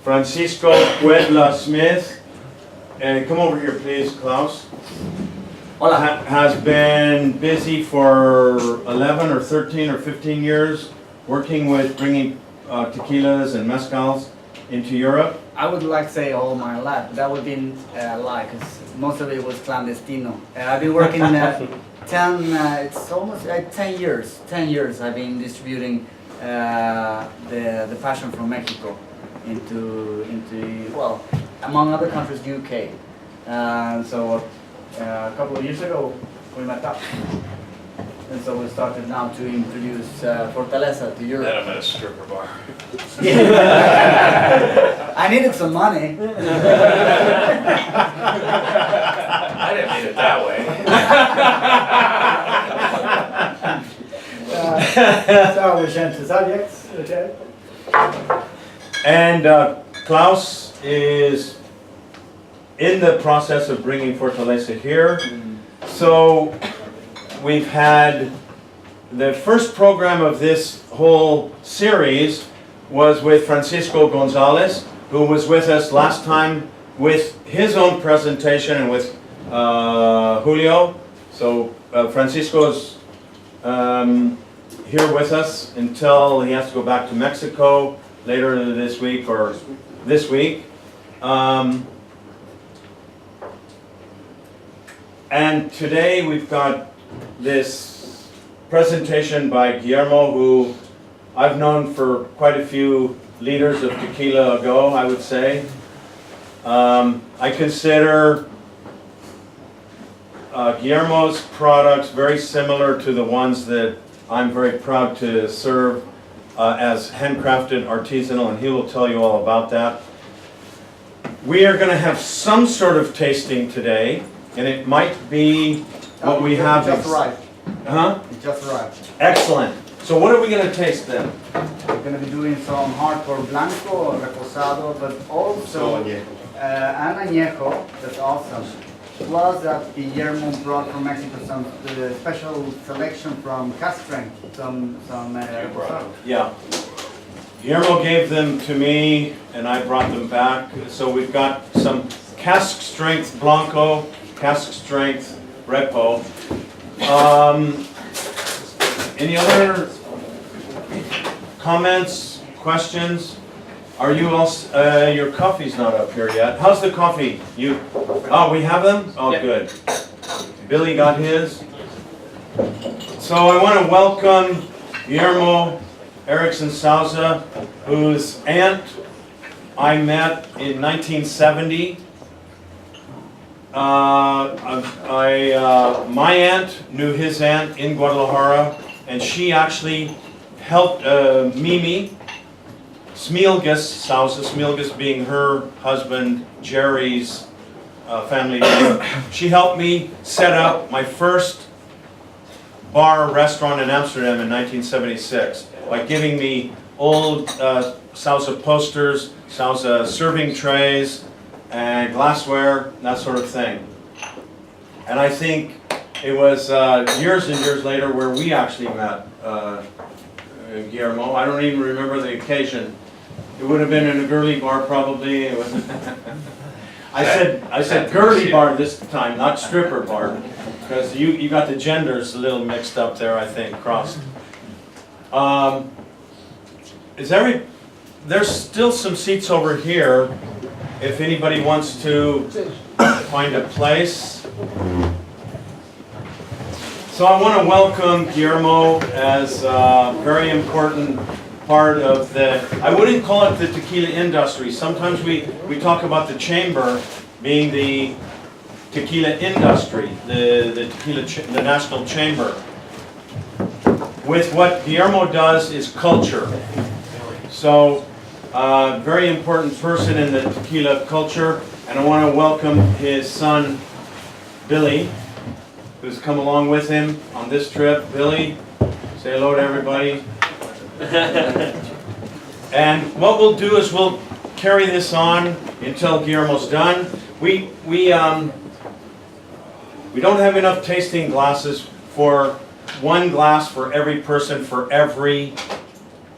Francisco Puebla Smith, and come over here please, Klaus. Hola. Has been busy for 11 or 13 or 15 years working with bringing tequilas and mezcals into Europe. I would like to say all my life, but that would be a lie, because most of it was clandestino. I've been working it's almost 10 years. 10 years I've been distributing the passion from Mexico into well, among other countries, UK. So a couple of years ago we met up, and so we started now to introduce Fortaleza to Europe. Met him at a stripper bar. I needed some money. I didn't mean it that way. So we change the subjects, okay? And Klaus is in the process of bringing Fortaleza here. So we've had the first program of this whole series was with Francisco Gonzalez, who was with us last time with his own presentation and with Julio. So Francisco's here with us until he has to go back to Mexico later this week or this week. And today we've got this presentation by Guillermo, who I've known for quite a few liters of tequila ago, I would say. I consider Guillermo's products very similar to the ones that I'm very proud to serve as handcrafted artisanal, and he will tell you all about that. We are going to have some sort of tasting today, and it might be what we have. Just right. Huh? Just right. Excellent. So what are we going to taste then? We're going to be doing some hardcore blanco, reposado, but also an añejo. That's awesome. Plus that Guillermo brought from Mexico some special selection from cask strength, some reposado. Yeah. Guillermo gave them to me, and I brought them back. So we've got some cask strength blanco, cask strength repo. Any other comments, questions? Are you all, your coffee's not up here yet. How's the coffee? Oh, we have them? Oh, yeah. Good. Billy got his. So I want to welcome Guillermo Erickson Sauza, whose aunt I met in 1970. My aunt knew his aunt in Guadalajara, and she actually helped Mimi Smilgas Sauza, Smilgas being her husband Jerry's family name. She helped me set up my first bar restaurant in Amsterdam in 1976 by giving me old Sauza posters, Sauza serving trays, and glassware, that sort of thing. And I think it was years and years later where we actually met Guillermo. I don't even remember the occasion. It would have been in a girly bar probably. It was I said girly bar this time, not stripper bar, because you got the genders a little mixed up there, I think, crossed. There's still some seats over here if anybody wants to find a place. So I want to welcome Guillermo as a very important part of the, I wouldn't call it the tequila industry. Sometimes we talk about the chamber being the tequila industry, the national chamber. With what Guillermo does is culture. So very important person in the tequila culture, and I want to welcome his son Billy, who's come along with him on this trip. Billy, say hello to everybody. And what we'll do is we'll carry this on until Guillermo's done. We don't have enough tasting glasses for one glass for every person for every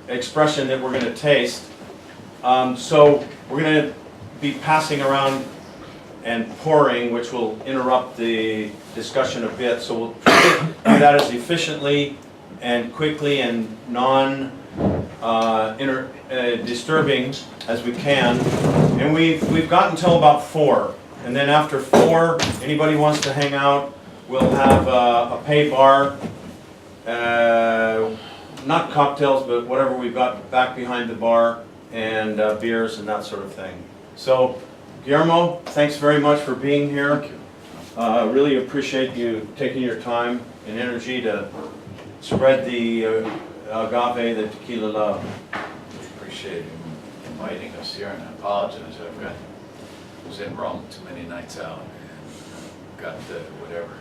expression that we're going to taste. So we're gonna be passing around and pouring, which will interrupt the discussion a bit, so we'll try to do that as efficiently and quickly and disturbing as we can. And we've got until about 4, and then after 4, anybody wants to hang out, we'll have a pay bar, not cocktails, but whatever we've got back behind the bar, and beers and that sort of thing. So, Guillermo, thanks very much for being here. Thank you. Really appreciate you taking your time and energy to spread the agave, the tequila love. Appreciate you inviting us here, and I apologize. Was in Rome too many nights out and got whatever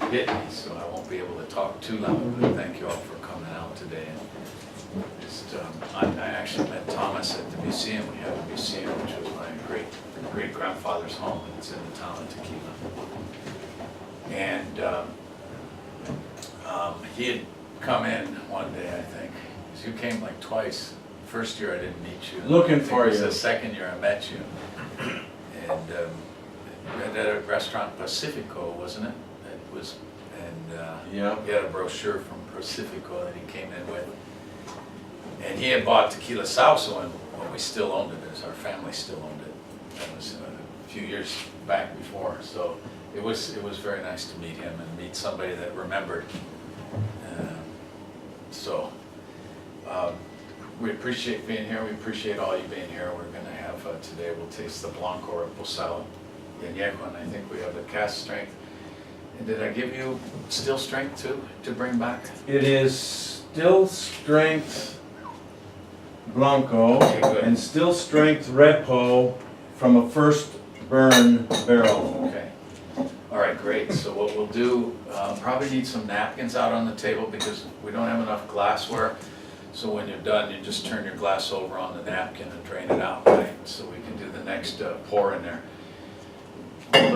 hit me, so I won't be able to talk too loud. But thank you all for coming out today. And just, I actually met Thomas at the museum. We have a museum, which was my great-grandfather's home, and it's in the town of Tequila. And he had come in one day, I think. You came like twice. First year I didn't meet you. Looking for It was you. the second year I met you. And we had at a restaurant, Pacifico, wasn't it? It was, and Yeah. he had a brochure from Pacifico that he came in with. And he had bought Tequila Sauza when we still owned it, as our family still owned it. That was a few years back before. So it was very nice to meet him and meet somebody that remembered. We appreciate being here. We appreciate all you being here. We're going to have today, we'll taste the Blanco Reposado y Añejo, and I think we have the cask strength. And did I give you still strength too, to bring back? It is still strength Blanco Okay, good. and still strength Repo from a first burn barrel. Okay. All right, great. So what we'll do, probably need some napkins out on the table because we don't have enough glassware. So when you're done, you just turn your glass over on the napkin and drain it out, right? So we can do the next pour in there. We're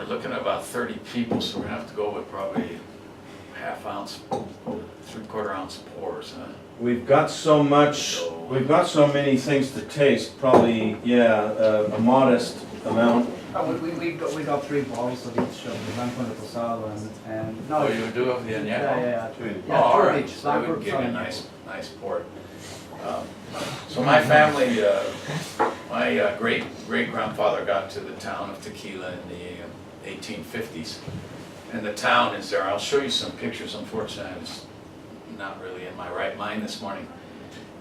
looking at about 30 people, so we're gonna have to go with probably ½ ounce, 3/4 ounce pours, huh? We've got so many things to taste, probably, yeah, a modest amount. We got 3 bottles of each of the Blanco Reposado and no. Oh, you do have the Añejo? Yeah. Oh, all right. Each. So we Blanco would give you a Reposado. nice port. So my family, my great-grandfather got to the town of Tequila in the 1850s. And the town is there. I'll show you some pictures. Unfortunately, I was not really in my right mind this morning.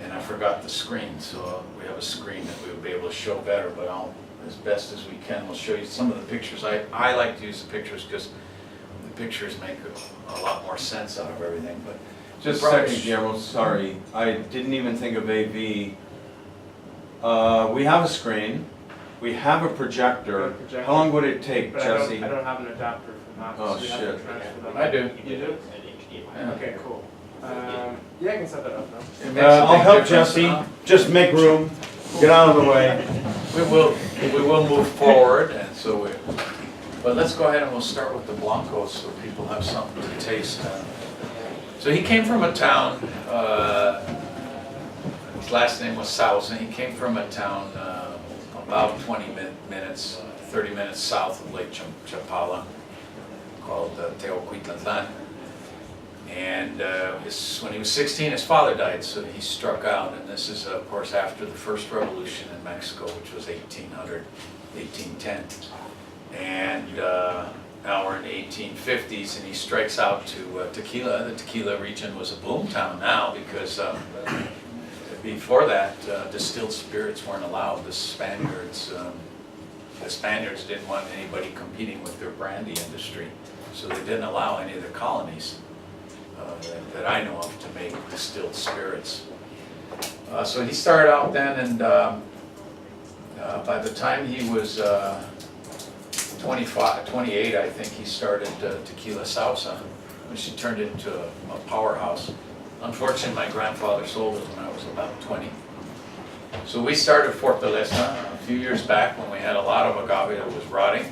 And I forgot the screen, so we have a screen that we would be able to show better, but I'll, as best as we can, we'll show you some of the pictures. I like to use the pictures because the pictures make a lot more sense out of everything. But Just a second, Guillermo, sorry. I didn't even think of AV. We have a screen. We have a projector. How long would it take, But Jesse? I don't have an adapter for that. Oh, so we have to shit. transfer them. I do. You do? Yeah. Okay, cool. Yeah, I can set that up now. It makes a I'll big help difference. Jesse. Just make room. Get out of the way. We will move forward, and so but let's go ahead and we'll start with the Blancos so people have something to taste. So he came from a town, his last name was Sauza. He came from a town about 30 minutes south of Lake Chapala, called Teocuitlatlan. And when he was 16, his father died, so he struck out. And this is, of course, after the first revolution in Mexico, which was 1810. And now we're in the 1850s, and he strikes out to Tequila. The Tequila region was a boom town now because before that, distilled spirits weren't allowed. The Spaniards didn't want anybody competing with their brandy industry, so they didn't allow any of the colonies that I know of to make distilled spirits. So he started out then, and by the time he was 28, I think, he started Tequila Sauza, which he turned into a powerhouse. Unfortunately, my grandfather sold it when I was about 20. So we started Fortaleza a few years back when we had a lot of agave that was rotting.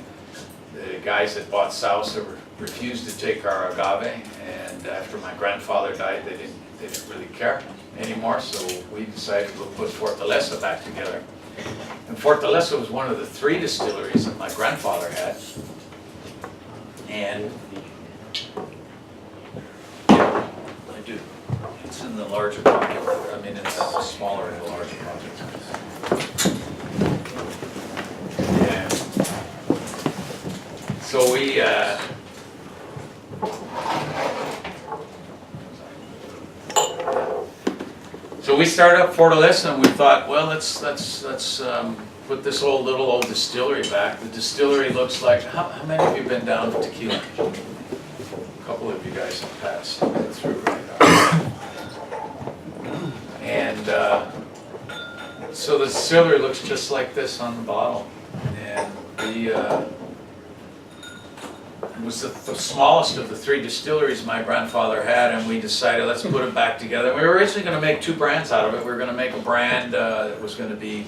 The guys that bought Sauza refused to take our agave, and after my grandfather died, they didn't really care anymore, so we decided we'll put Fortaleza back together. And Fortaleza was one of the 3 distilleries that my grandfather had. And I do. It's in the larger pocket. I mean, it's smaller in the larger pocket. Yeah. So we started up Fortaleza, and we thought, well, let's put this little old distillery back. The distillery looks like, how many of you have been down to Tequila? A couple of you guys have passed through right now. And so the distillery looks just like this on the bottle. And it was the smallest of the 3 distilleries my grandfather had, and we decided let's put it back together. We were originally going to make 2 brands out of it. We were going to make a brand that was going to be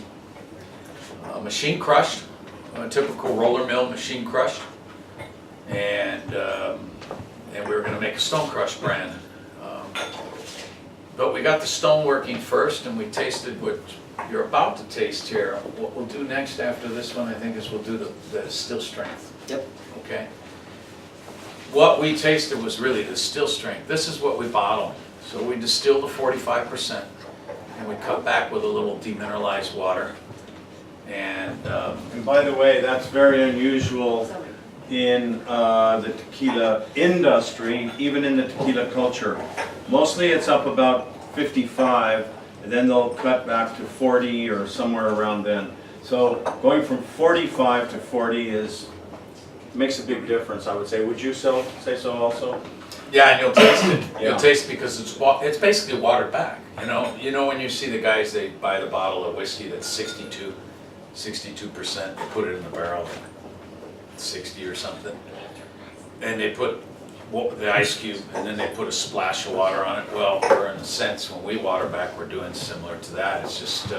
machine crushed, a typical roller mill machine crushed, and we were going to make a stone crush brand. But we got the stone working first, and we tasted what you're about to taste here. What we'll do next after this one, I think, is we'll do the still strength. Yep. Okay. What we tasted was really the still strength. This is what we bottle. So we distill to 45%, and we cut back with a little demineralized water. And by the way, that's very unusual in the tequila industry, even in the tequila culture. Mostly it's up about 55, and then they'll cut back to 40 or somewhere around then. So going from 45 to 40 makes a big difference, I would say. Would you say so also? yeah, and you'll taste it. Yeah. You'll taste it because it's basically watered back. You know when you see the guys, they buy the bottle of whiskey that's 62%, they put it in the barrel, 60 or something, and they put the ice cube, and then they put a splash of water on it. Well, we're in a sense, when we water back, we're doing similar to that. It's just,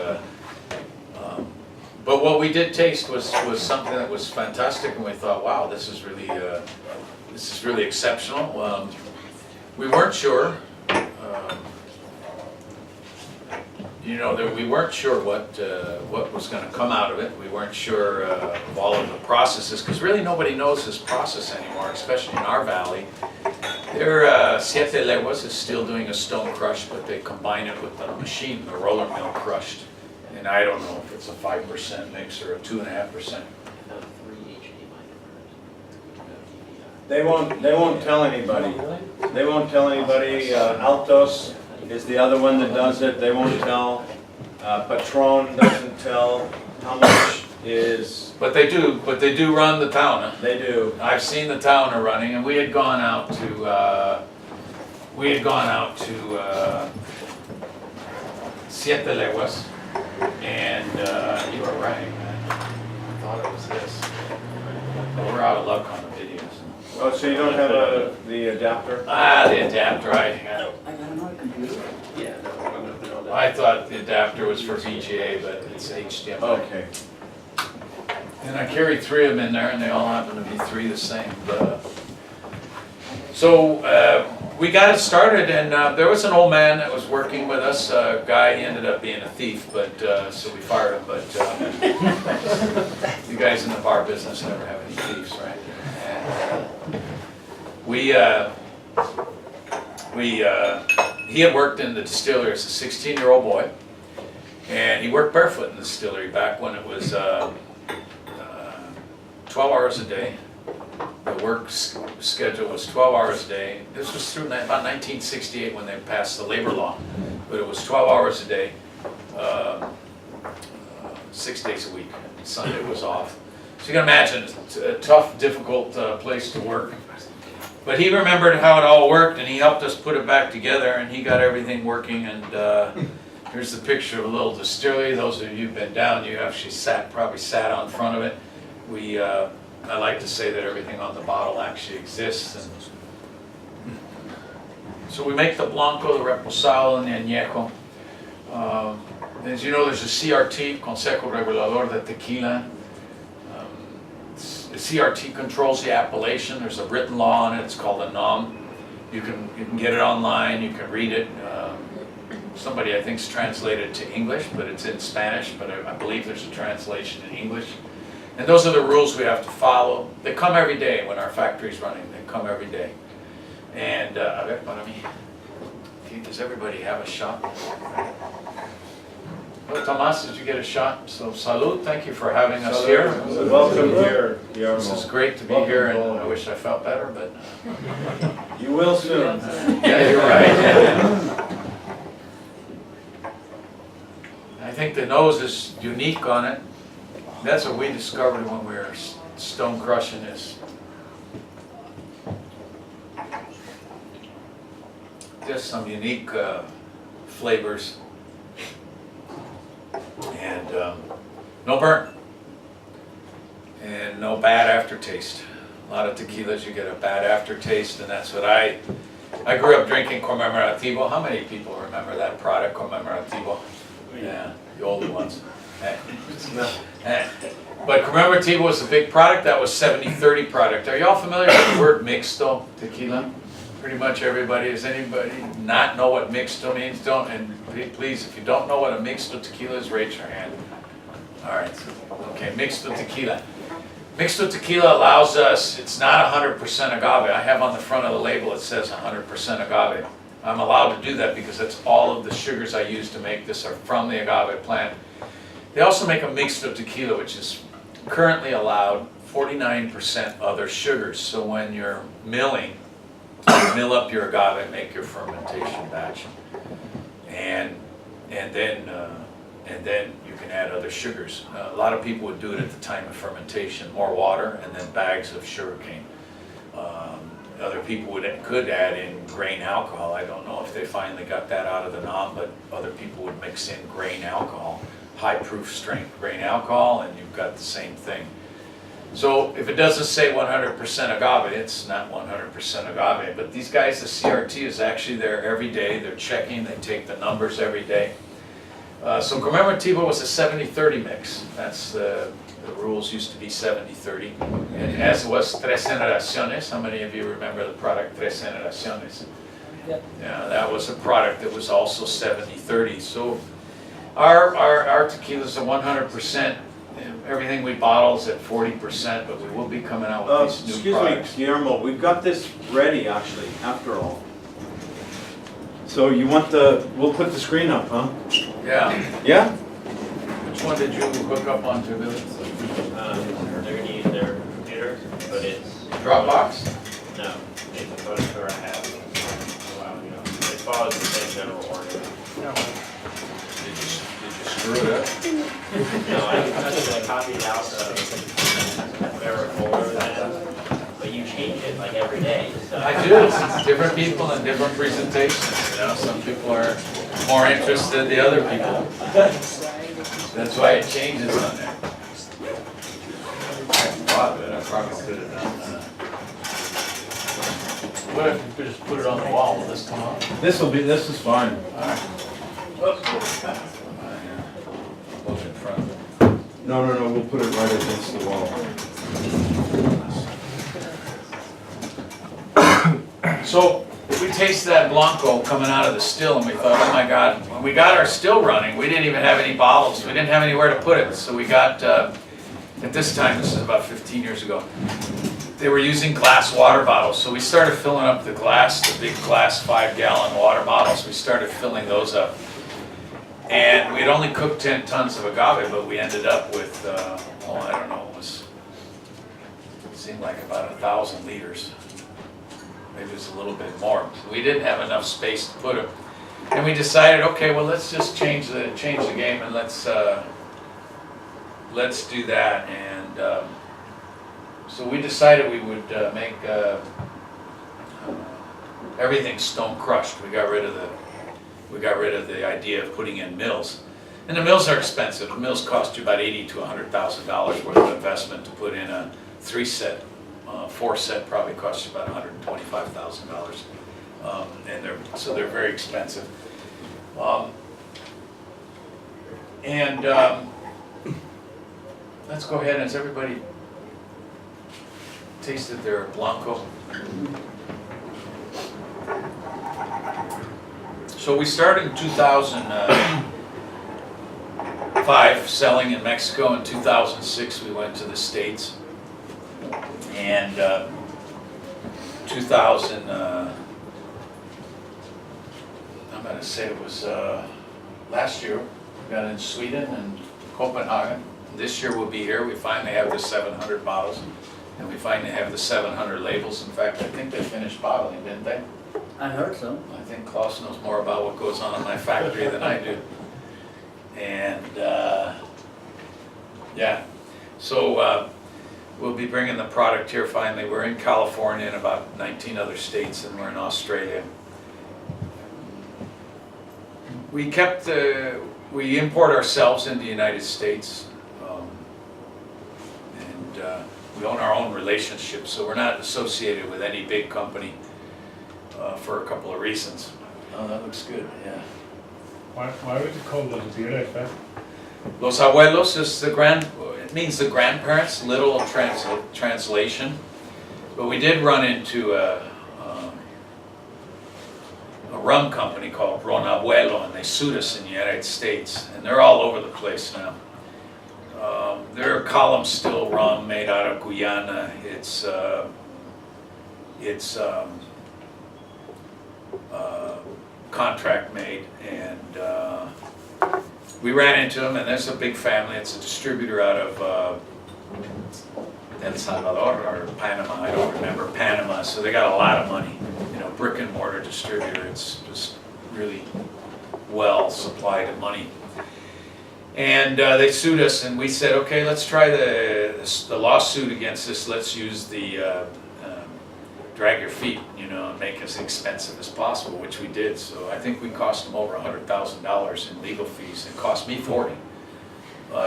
but what we did taste was something that was fantastic, and we thought, wow, this is really exceptional. We weren't sure. We weren't sure what was going to come out of it. We weren't sure of all of the processes, because really nobody knows this process anymore, especially in our valley. Siete Leguas is still doing a stone crush, but they combine it with the machine, the roller mill crushed. And I don't know if it's a 5% mix or a 2.5%. They won't tell anybody. They won't tell anybody. Altos is the other one that does it. They won't tell. Patron doesn't tell how much is. But they do run the town. Huh? They do. I've seen the town are running, and we had gone out to Siete Leguas, and you were right, man. I thought it was this. But we're out of luck on the videos. Oh, so you don't have the adapter? The adapter. I got another computer. Yeah. I thought the adapter was for VGA, but it's HDMI. Okay. And I carried 3 of them in there, and they all happen to be 3 the same. So we got it started, and there was an old man that was working with us. A guy, he ended up being a thief, but so we fired him. But you guys in the bar business never have any thieves, right? And he had worked in the distillery as a 16-year-old boy, and he worked barefoot in the distillery back when it was 12 hours a day. The work schedule was 12 hours a day. This was through about 1968 when they passed the labor law, but it was 12 hours a day, 6 days a week. Sunday was off. So you can imagine it's a tough, difficult place to work. But he remembered how it all worked, and he helped us put it back together, and he got everything working. And here's the picture of a little distillery. Those of you who've been down, you actually probably sat on front of it. I like to say that everything on the bottle actually exists. And so we make the Blanco, the Reposado, and the Añejo. As you know, there's a CRT, Consejo Regulador de Tequila. The CRT controls the appellation. There's a written law on it. It's called a NOM. You can get it online. You can read it. somebody I think's translated to English, but it's in Spanish, but I believe there's a translation in English. And those are the rules we have to follow. They come every day when our factory's running. They come every day. And, a ver, para mí. Does everybody have a shot? Well, Tomas, did you get a shot? So, salud, thank you for having us here. Welcome here, Guillermo. This is great to be here, and I wish I felt better, but... You will soon. Yeah, you're right. I think the nose is unique on it. That's what we discovered when we were stone crushing this. Just some unique flavors. And no burnt. And no bad aftertaste. A lot of tequilas you get a bad aftertaste, and that's what I grew up drinking Conmemorativo. How many people remember that product, Conmemorativo? Yeah, the older ones. But Conmemorativo was a big product. That was 70-30 product. Are y'all familiar with the word mixto tequila? Pretty much everybody. Does anybody not know what mixto means? Don't, and please, if you don't know what a mixto tequila is, raise your hand. All right, so, okay, mixto tequila. Mixto tequila allows us, it's not 100% agave. I have on the front of the label, it says 100% agave. I'm allowed to do that because that's all of the sugars I use to make this are from the agave plant. They also make a mixto tequila, which is currently allowed 49% other sugars. So when you're milling, you mill up your agave, make your fermentation batch, and then you can add other sugars. A lot of people would do it at the time of fermentation, more water and then bags of sugarcane. Other people could add in grain alcohol. I don't know if they finally got that out of the knob, but other people would mix in grain alcohol, high proof strength grain alcohol, and you've got the same thing. So if it doesn't say 100% agave, it's not 100% agave. But these guys, the CRT is actually there every day. They're checking, they take the numbers every day. So Conmemorativo was a 70-30 mix. That's the rules used to be 70-30. And as was Tres Generaciones. How many of you remember the product Tres Generaciones? Yep. Yeah, that was a product that was also 70-30. So our tequilas are 100%. Everything we bottle is at 40%, but we will be coming out with these new products. Excuse me, Guillermo, we've got this ready actually, after all. So you want we'll put the screen up, huh? Yeah. Yeah? Which one did you hook up onto, Billy? They're gonna use their computer, but it's... Dropbox? No, it's a photo store I have a while ago. It follows the same general order. Did you screw it up? No, I copied out whatever folder that is, but you change it like every day, so... I do. It's different people and different presentations. You know, some people are more interested than the other people. That's why it changes on there. I thought that I probably could have done that. What if you could just put it on the wall? Will this come on? This is fine. All right. Look in front. No, we'll put it right against the wall. So we tasted that Blanco coming out of the still and we thought, oh my God, when we got our still running, we didn't even have any bottles. We didn't have anywhere to put it. So we got, at this time, this is about 15 years ago, they were using glass water bottles. So we started filling up the big glass 5-gallon water bottles. We started filling those up. And we'd only cooked 10 tons of agave, but we ended up with, I don't know, it seemed like about 1,000 liters. Maybe it was a little bit more. We didn't have enough space to put them. And we decided, okay, well, let's just change the game and let's do that. And so we decided we would make everything stone crushed. We got rid of the idea of putting in mills. And the mills are expensive. The mills cost you about $80,000 to $100,000 worth of investment to put in a 3-set. 4-set probably costs you about $125,000. And so they're very expensive. Let's go ahead and has everybody tasted their Blanco? So we started in 2005 selling in Mexico. In 2006 we went to the States. And 2000, I'm going to say it was last year, we got in Sweden and Copenhagen. This year we'll be here. We finally have the 700 bottles. And we finally have the 700 labels. In fact, I think they finished bottling, didn't they? I heard so. I think Klaus knows more about what goes on in my factory than I do. And yeah, so we'll be bringing the product here finally. We're in California and about 19 other states, and we're in Australia. We import ourselves into the United States. We own our own relationships, so we're not associated with any big company for a couple of reasons. Oh, that looks good, yeah. Why would you call those beer like that? Los abuelos is it means the grandparents, literal translation. But we did run into a rum company called Ron Abuelo, and they sued us in the United States, and they're all over the place now. They're column still rum made out of Guyana. It's contract made, and we ran into them, and there's a big family. It's a distributor out of El Salvador or Panama, I don't remember, Panama. So they got a lot of money, you know, brick and mortar distributor. It's just really well supplied of money. And they sued us, and we said, okay, let's try the lawsuit against this. Let's use the drag your feet, you know, and make it as expensive as possible, which we did. So I think we cost them over $100,000 in legal fees. It cost me $40,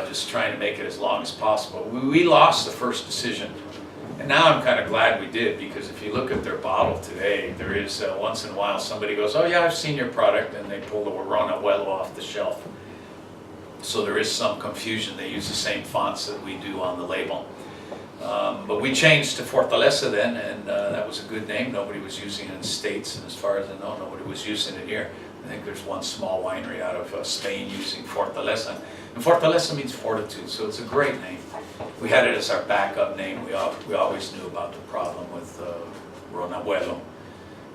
just trying to make it as long as possible. We lost the first decision, and now I'm kind of glad we did, because if you look at their bottle today, there is once in a while somebody goes, oh yeah, I've seen your product, and they pull the Ron Abuelo off the shelf. So there is some confusion. They use the same fonts that we do on the label. But we changed to Fortaleza then, and that was a good name. Nobody was using it in the States, and as far as I know, nobody was using it here. I think there's one small winery out of Spain using Fortaleza. And Fortaleza means fortitude, so it's a great name. We had it as our backup name. We always knew about the problem with Ron Abuelo.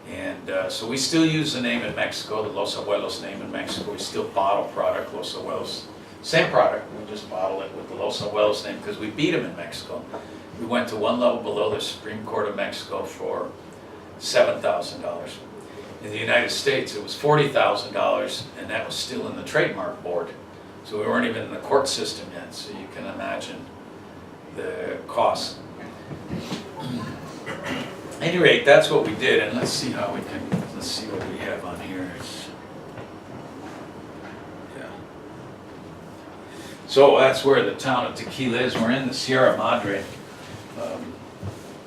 And so we still use the name in Mexico, the Los Abuelos name in Mexico. We still bottle product, Los Abuelos. Same product, we just bottle it with the Los Abuelos name because we beat them in Mexico. We went to one level below the Supreme Court of Mexico for $7,000. In the United States, it was $40,000, and that was still in the trademark board. So we weren't even in the court system yet, so you can imagine the cost. At any rate, that's what we did, and let's see what we have on here. Yeah. So that's where the town of Tequila is. We're in the Sierra Madre.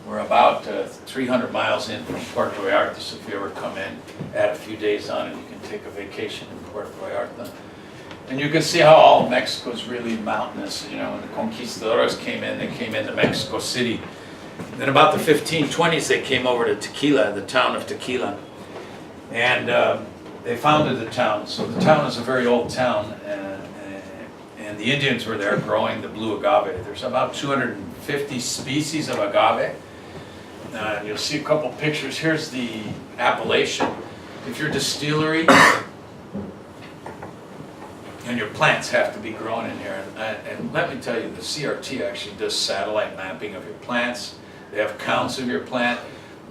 We're about 300 miles in from Puerto Vallarta, so if you ever come in, add a few days on it, you can take a vacation in Puerto Vallarta. And you can see how all of Mexico is really mountainous. You know, when the conquistadores came in, they came into Mexico City. Then about the 1520s, they came over to Tequila, the town of Tequila. And they founded the town. So the town is a very old town, and the Indians were there growing the blue agave. There's about 250 species of agave. You'll see a couple pictures. Here's the appellation. If your distillery and your plants have to be grown in here, and let me tell you, the CRT actually does satellite mapping of your plants. They have counts of your plant.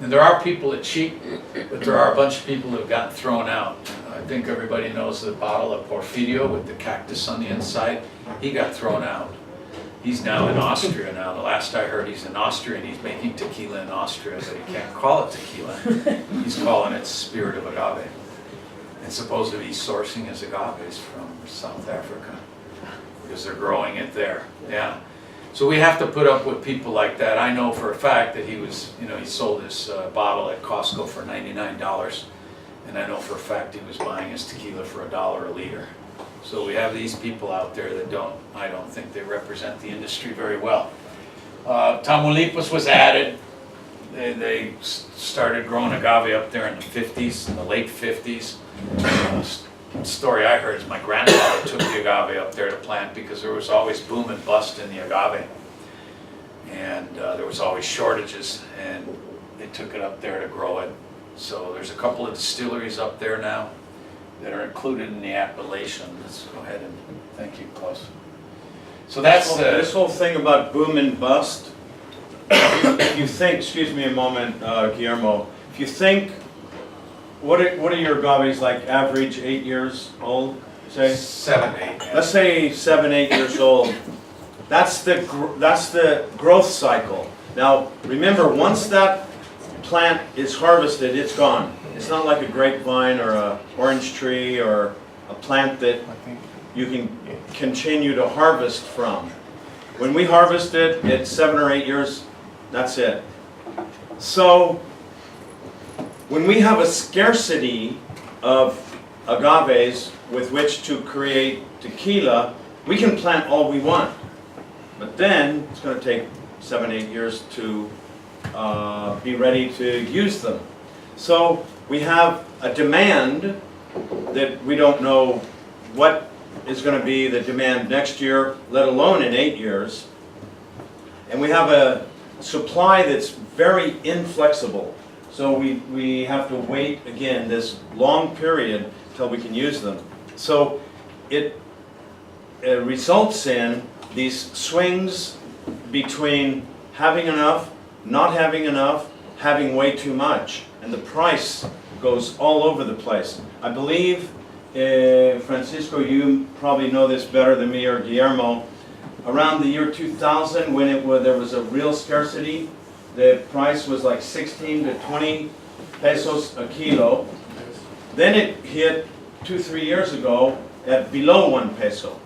And there are people that cheat, but there are a bunch of people that have gotten thrown out. I think everybody knows the bottle of Porfirio with the cactus on the inside. He got thrown out. He's now in Austria now. The last I heard, he's in Austria, and he's making tequila in Austria, but he can't call it tequila. He's calling it spirit of agave. And supposedly he's sourcing his agaves from South Africa because they're growing it there. Yeah. So we have to put up with people like that. I know for a fact that he sold his bottle at Costco for $99, and I know for a fact he was buying his tequila for $1 a liter. So we have these people out there that I don't think they represent the industry very well. Tamaulipas was added. started growing agave up there in the 50s, in the late 50s. Story I heard is my grandfather took the agave up there to plant because there was always boom and bust in the agave. And there was always shortages, and they took it up there to grow it. So there's a couple of distilleries up there now that are included in the appellation. Let's go ahead and, thank you, Klaus. So that's this whole thing about boom and bust. If you think, excuse me a moment, Guillermo, if you think, what are your agaves like, average 8 years old, say? 7, 8. Yeah. Let's say 7, 8 years old. That's the growth cycle. Now, remember, once that plant is harvested, it's gone. It's not like a grapevine or a orange tree or a plant that you can continue to harvest from. When we harvest it, it's 7 or 8 years, that's it. So, when we have a scarcity of agaves with which to create tequila, we can plant all we want. But then, it's going to take 7, 8 years to be ready to use them. So, we have a demand that we don't know what is going to be the demand next year, let alone in 8 years. And we have a supply that's very inflexible. So we have to wait, again, this long period till we can use them. So it results in these swings between having enough, not having enough, having way too much. And the price goes all over the place. I believe, Francisco, you probably know this better than me, or Guillermo, around the year 2000 when there was a real scarcity, the price was like 16 to 20 pesos a kilo. Then it hit 2-3 years ago at below 1 peso.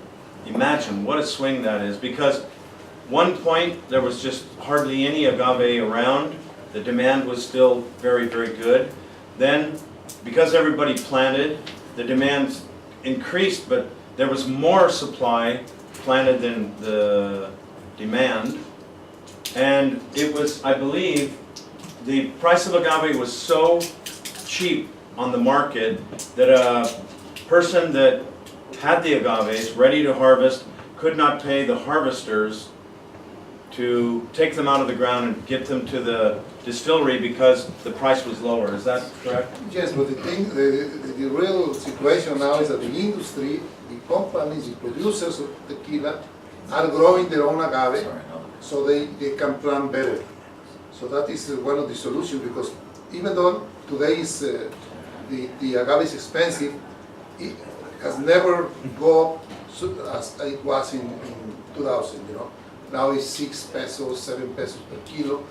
Imagine what a swing that is, because one point there was just hardly any agave around. The demand was still very, very good. Then, because everybody planted, the demand increased, but there was more supply planted than the demand. And it was, I believe, the price of agave was so cheap on the market that a person that had the agaves ready to harvest could not pay the harvesters to take them out of the ground and get them to the distillery because the price was lower. Is that correct? Yes, but the real situation now is that the industry, the companies, the producers of tequila are growing their own agave so they can plan better. So that is one of the solutions, because even though today is the agave is expensive, it has never gone as it was in 2000, you know. Now it's 6 pesos, 7 pesos per kilo,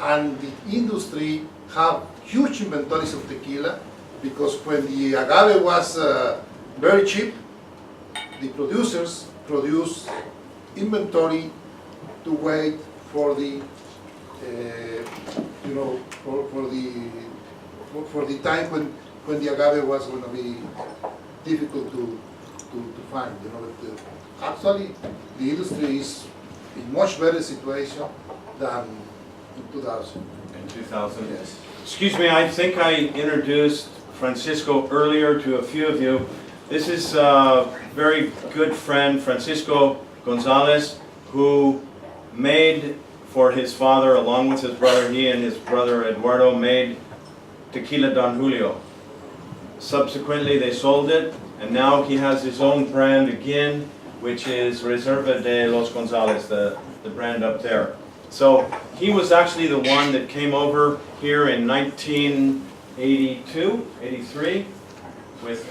and the industry have huge inventories of tequila, because when the agave was very cheap, the producers produced inventory to wait for the you know, for the time when the agave was going to be difficult to find, you know. But actually, the industry is in much better situation than in 2000. In 2000? Yes. Excuse me, I think I introduced Francisco earlier to a few of you. This is a very good friend, Francisco Gonzalez, who made for his father, along with his brother, he and his brother Eduardo made Tequila Don Julio. Subsequently, they sold it, and now he has his own brand again, which is Reserva de los Gonzales, the brand up there. So he was actually the one that came over here in 1982, 83, with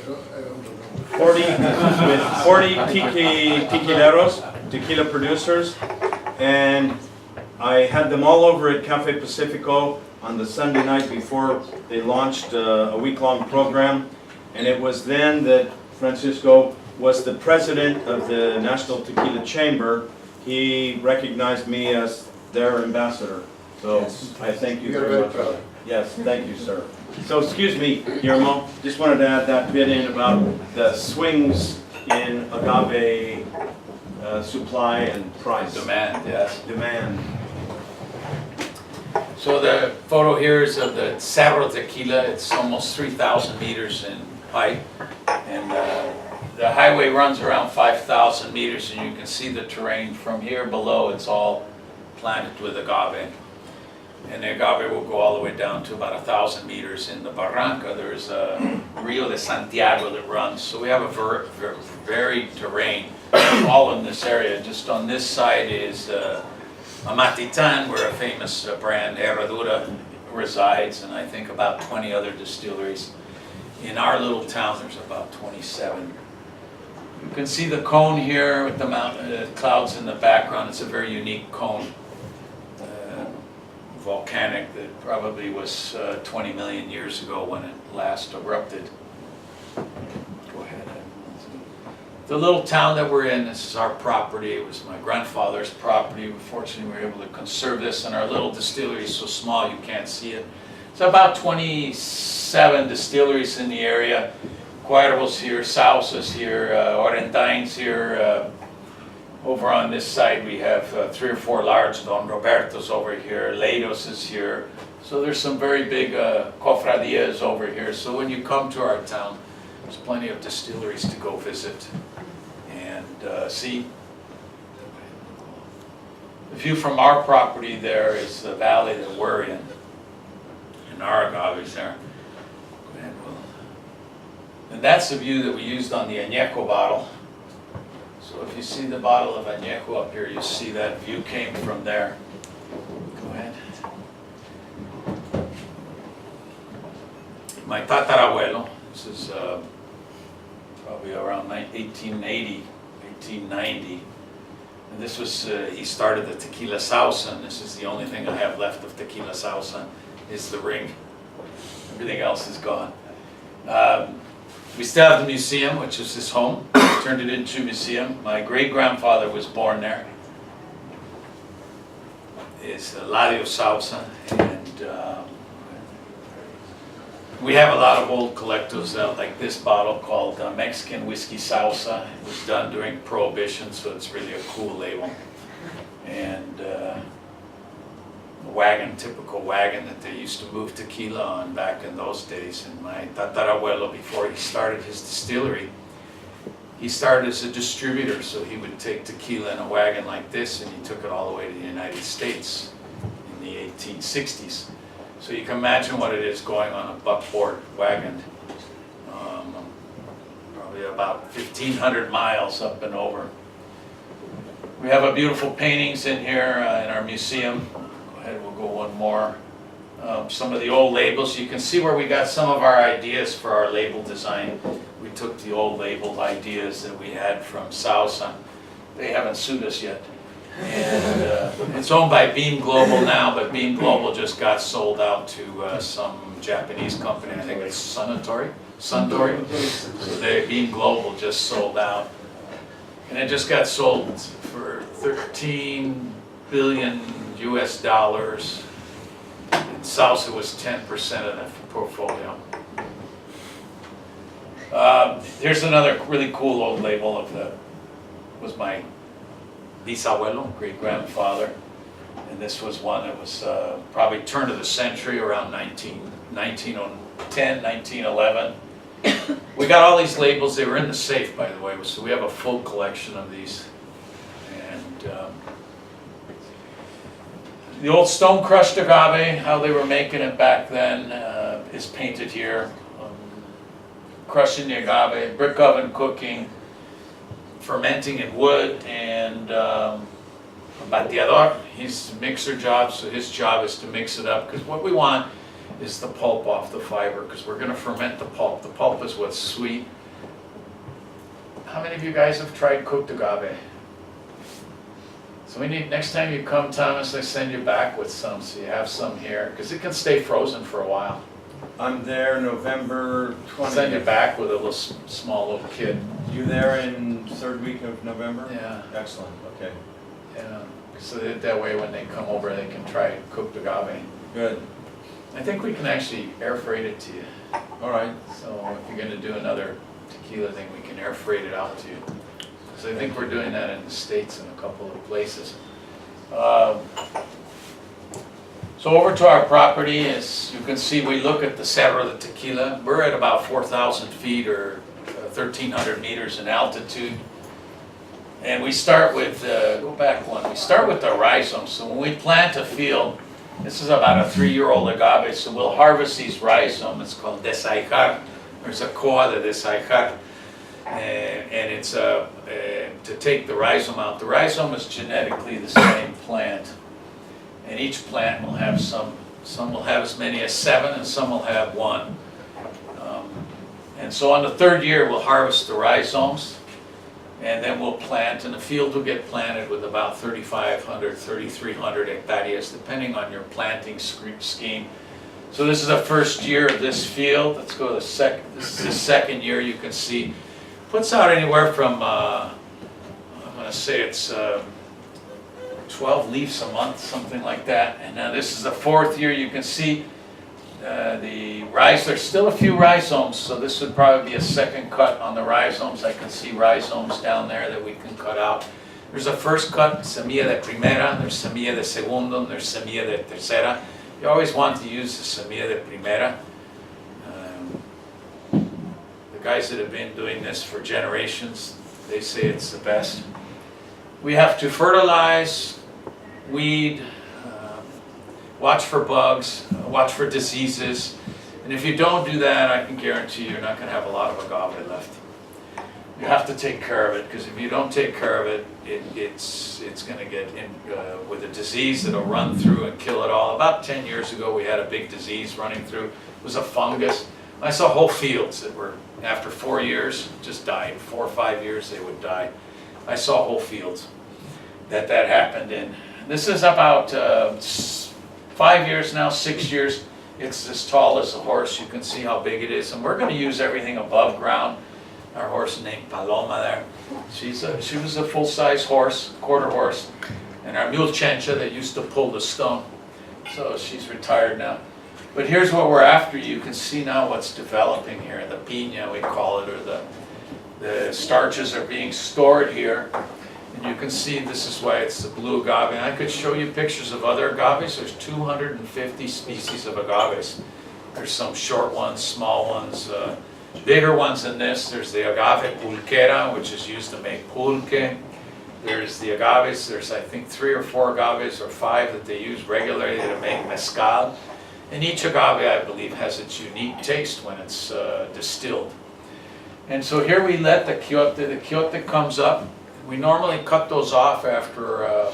40 tequileros, tequila producers, and I had them all over at Cafe Pacifico on the Sunday night before they launched a week-long program, and it was then that Francisco was the president of the National Tequila Chamber. He recognized me as their ambassador. So Yes. I thank you We are very very much. proud. Yes, thank you, sir. So excuse me, Guillermo, just wanted to add that bit in about the swings in agave supply and price. Demand, yes. Demand. So the photo here is of the Cerro Tequila. It's almost 3,000 meters in height. And the highway runs around 5,000 meters, and you can see the terrain from here below. It's all planted with agave. And the agave will go all the way down to about 1,000 meters. In the Barranca, there's a Rio de Santiago that runs. So we have a varied terrain all in this area. Just on this side is Amatitan, where a famous brand, Herradura, resides, and I think about 20 other distilleries. In our little town, there's about 27. You can see the cone here with the mountain, clouds in the background. It's a very unique cone. Volcanic that probably was 20 million years ago when it last erupted. Go ahead. The little town that we're in, this is our property. It was my grandfather's property. Fortunately, we were able to conserve this, and our little distillery is so small you can't see it. It's about 27 distilleries in the area. Cuervo's here, Sauza's here, Orentain's here. Over on this side we have 3 or 4 large. Don Roberto's over here, Leidos is here. So there's some very big cofradias over here. So when you come to our town, there's plenty of distilleries to go visit and see. The view from our property there is the valley that we're in. And our agave's there. Go ahead, Will. And that's the view that we used on the Añejo bottle. So if you see the bottle of Añejo up here, you see that view came from there. Go ahead. My tatarabuelo, this is probably around 1880, 1890. And this was, he started the Tequila Sauza, and this is the only thing I have left of Tequila Sauza, is the ring. Everything else is gone. We still have the museum, which is his home. We turned it into a museum. My great-grandfather was born there. It's Ladio Sauza, and we have a lot of old collectors like this bottle called Mexican Whiskey Sauza. It was done during Prohibition, so it's really a cool label. And wagon, typical wagon that they used to move tequila on back in those days. And my tatarabuelo, before he started his distillery, he started as a distributor, so he would take tequila in a wagon like this, and he took it all the way to the United States in the 1860s. So you can imagine what it is going on a buckboard wagon, probably about 1,500 miles up and over. We have a beautiful paintings in here in our museum. We'll go one more. Some of the old labels. You can see where we got some of our ideas for our label design. We took the old label ideas that we had from Sauza. They haven't sued us yet. And it's owned by Beam Global now, but Beam Global just got sold out to some Japanese company. I think it's Suntory. So Beam Global just sold out. And it just got sold for $13 billion US dollars. And Sauza was 10% of the portfolio. Here's another really cool old label of was my bisabuelo, great-grandfather. And this was one that was probably turn of the century, around 1910, 1911. We got all these labels. They were in the safe, by the way, so we have a full collection of these. And the old stone-crushed agave, how they were making it back then, is painted here. Crushing the agave, brick oven cooking, fermenting in wood, and bateador, he's mixer job, so his job is to mix it up, because what we want is the pulp off the fiber, because we're going to ferment the pulp. The pulp is what's sweet. How many of you guys have tried cooked agave? So we need, next time you come, Thomas, I send you back with some, so you have some here, because it can stay frozen for a while. I'm there November 20th. Send you back with a little small little kid. You there in third week of November? Yeah. Excellent, okay. Yeah. So that way when they come over, they can try cooked agave. Good. I think we can actually air freight it to you. All right. So if you're going to do another tequila thing, we can air freight it out to you. So I think we're doing that in the States in a couple of places. So over to our property, as you can see, we look at the Cerro de Tequila. We're at about 4,000 feet or 1,300 meters in altitude. And we start with, go back one, we start with the rhizomes. So when we plant a field, this is about a 3-year-old agave, so we'll harvest these rhizomes. It's called desaijar. There's a coa de desaijar. And it's to take the rhizome out. The rhizome is genetically the same plant. And each plant will have some will have as many as 7 and some will have 1. And so on the 3rd year we'll harvest the rhizomes and then we'll plant, and the field will get planted with about 3,500, 3,300 hectares depending on your planting scheme. So this is the 1st year of this field. Let's go to this is the 2nd year. You can see puts out anywhere from I'm going to say it's 12 leaves a month, something like that. And now this is the 4th year. You can see there's still a few rhizomes, so this would probably be a 2nd cut on the rhizomes. I can see rhizomes down there that we can cut out. There's a 1st cut, semilla de primera, there's semilla de segundo, and there's semilla de tercera. You always want to use the semilla de primera. The guys that have been doing this for generations, they say it's the best. We have to fertilize, weed, watch for bugs, watch for diseases, and if you don't do that, I can guarantee you're not going to have a lot of agave left. You have to take care of it, because if you don't take care of it, it's going to get in with a disease that'll run through and kill it all. About 10 years ago, we had a big disease running through. It was a fungus. I saw whole fields that were, after 4 years, just died. 4 or 5 years, they would die. I saw whole fields that happened in. This is about 5 years now, 6 years. It's as tall as a horse. You can see how big it is. And we're going to use everything above ground. Our horse named Paloma there. She was a full-size horse, quarter horse. And our mule Chencha that used to pull the stone. So she's retired now. But here's what we're after. You can see now what's developing here. The piña, we call it, or the starches are being stored here. And you can see this is why it's the blue agave. And I could show you pictures of other agaves. There's 250 species of agaves. There's some short ones, small ones, bigger ones than this. There's the agave pulquera, which is used to make pulque. There's the agaves. There's, I think, 3 or 4 agaves or 5 that they use regularly to make mezcal. And each agave, I believe, has its unique taste when it's distilled. And so here we let the quiote comes up. We normally cut those off after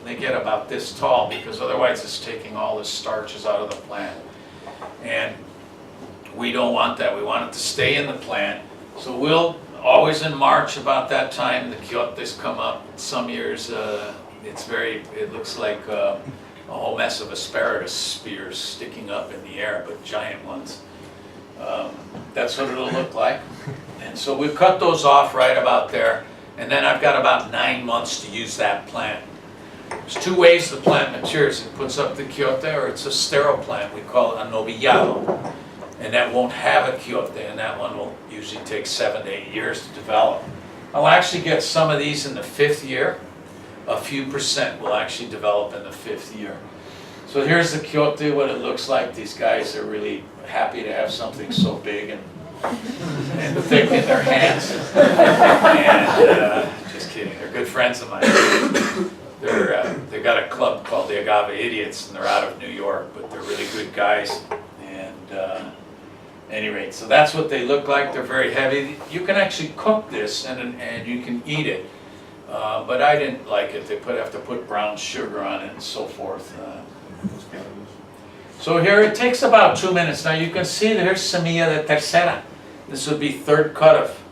they get about this tall, because otherwise it's taking all the starches out of the plant. And we don't want that. We want it to stay in the plant. So we'll, always in March about that time, the quiotes come up. Some years it looks like a whole mess of asparagus spears sticking up in the air, but giant ones. That's what it'll look like. And so we cut those off right about there. And then I've got about 9 months to use that plant. There's 2 ways the plant matures. It puts up the quiote, or it's a sterile plant. We call it a novillado. And that won't have a quiote, and that one will usually take 7 to 8 years to develop. I'll actually get some of these in the 5th year. A few percent will actually develop in the 5th year. So here's the quiote, what it looks like. These guys are really happy to have something so big and thick in their hands. And just kidding, they're good friends of mine. They've got a club called the Agave Idiots, and they're out of New York, but they're really good guys. And any rate, so that's what they look like. They're very heavy. You can actually cook this and you can eat it. But I didn't like it. They have to put brown sugar on it and so forth. So here it takes about 2 minutes. Now you can see there's semilla de tercera. This would be 3rd cut of.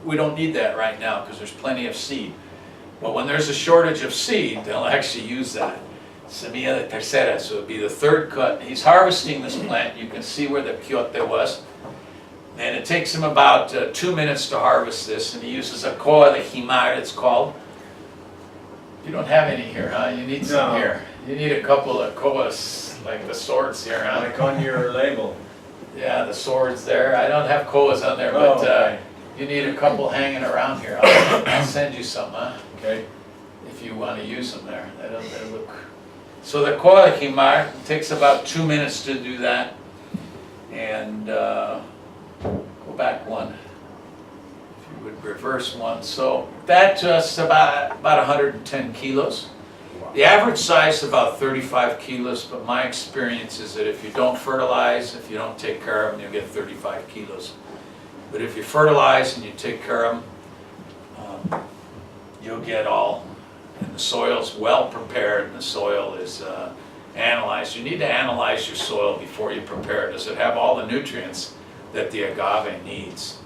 We don't need that right now because there's plenty of seed. But when there's a shortage of seed, they'll actually use that. Semilla de tercera, so it would be the 3rd cut. He's harvesting this plant. You can see where the quiote was. And it takes him about 2 minutes to harvest this, and he uses a coa de jimar, it's called. You don't have any here, huh? You need some here. You need a couple of coas, like the swords here, huh? Like on your label. Yeah, the swords there. I don't have coas on there, but okay. You need a couple hanging around here. I'll send you some, huh? Okay. If you want to use them there. That'll look. So the coil quemar takes about 2 minutes to do that. And go back one. If you would reverse one. So that just about 110 kilos. The average size is about 35 kilos, but my experience is that if you don't fertilize, if you don't take care of them, you'll get 35 kilos. But if you fertilize and you take care of them, you'll get all. And the soil's well prepared and the soil is analyzed. You need to analyze your soil before you prepare it. Does it have all the nutrients that the agave needs?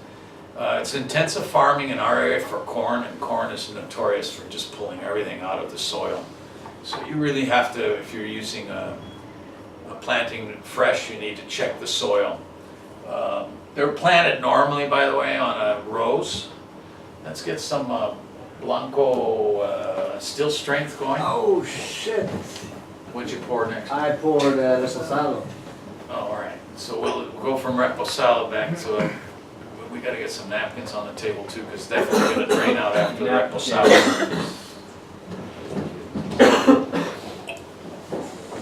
It's intensive farming in our area for corn, and corn is notorious for just pulling everything out of the soil. So you really have to, if you're using a planting fresh, you need to check the soil. They're planted normally, by the way, on rows. Let's get some Blanco still strength going. Oh shit! What'd you pour next? I poured reposado. Oh, all right. So we'll go from reposado back to. We got to get some napkins on the table too, because definitely going to drain out after the reposado.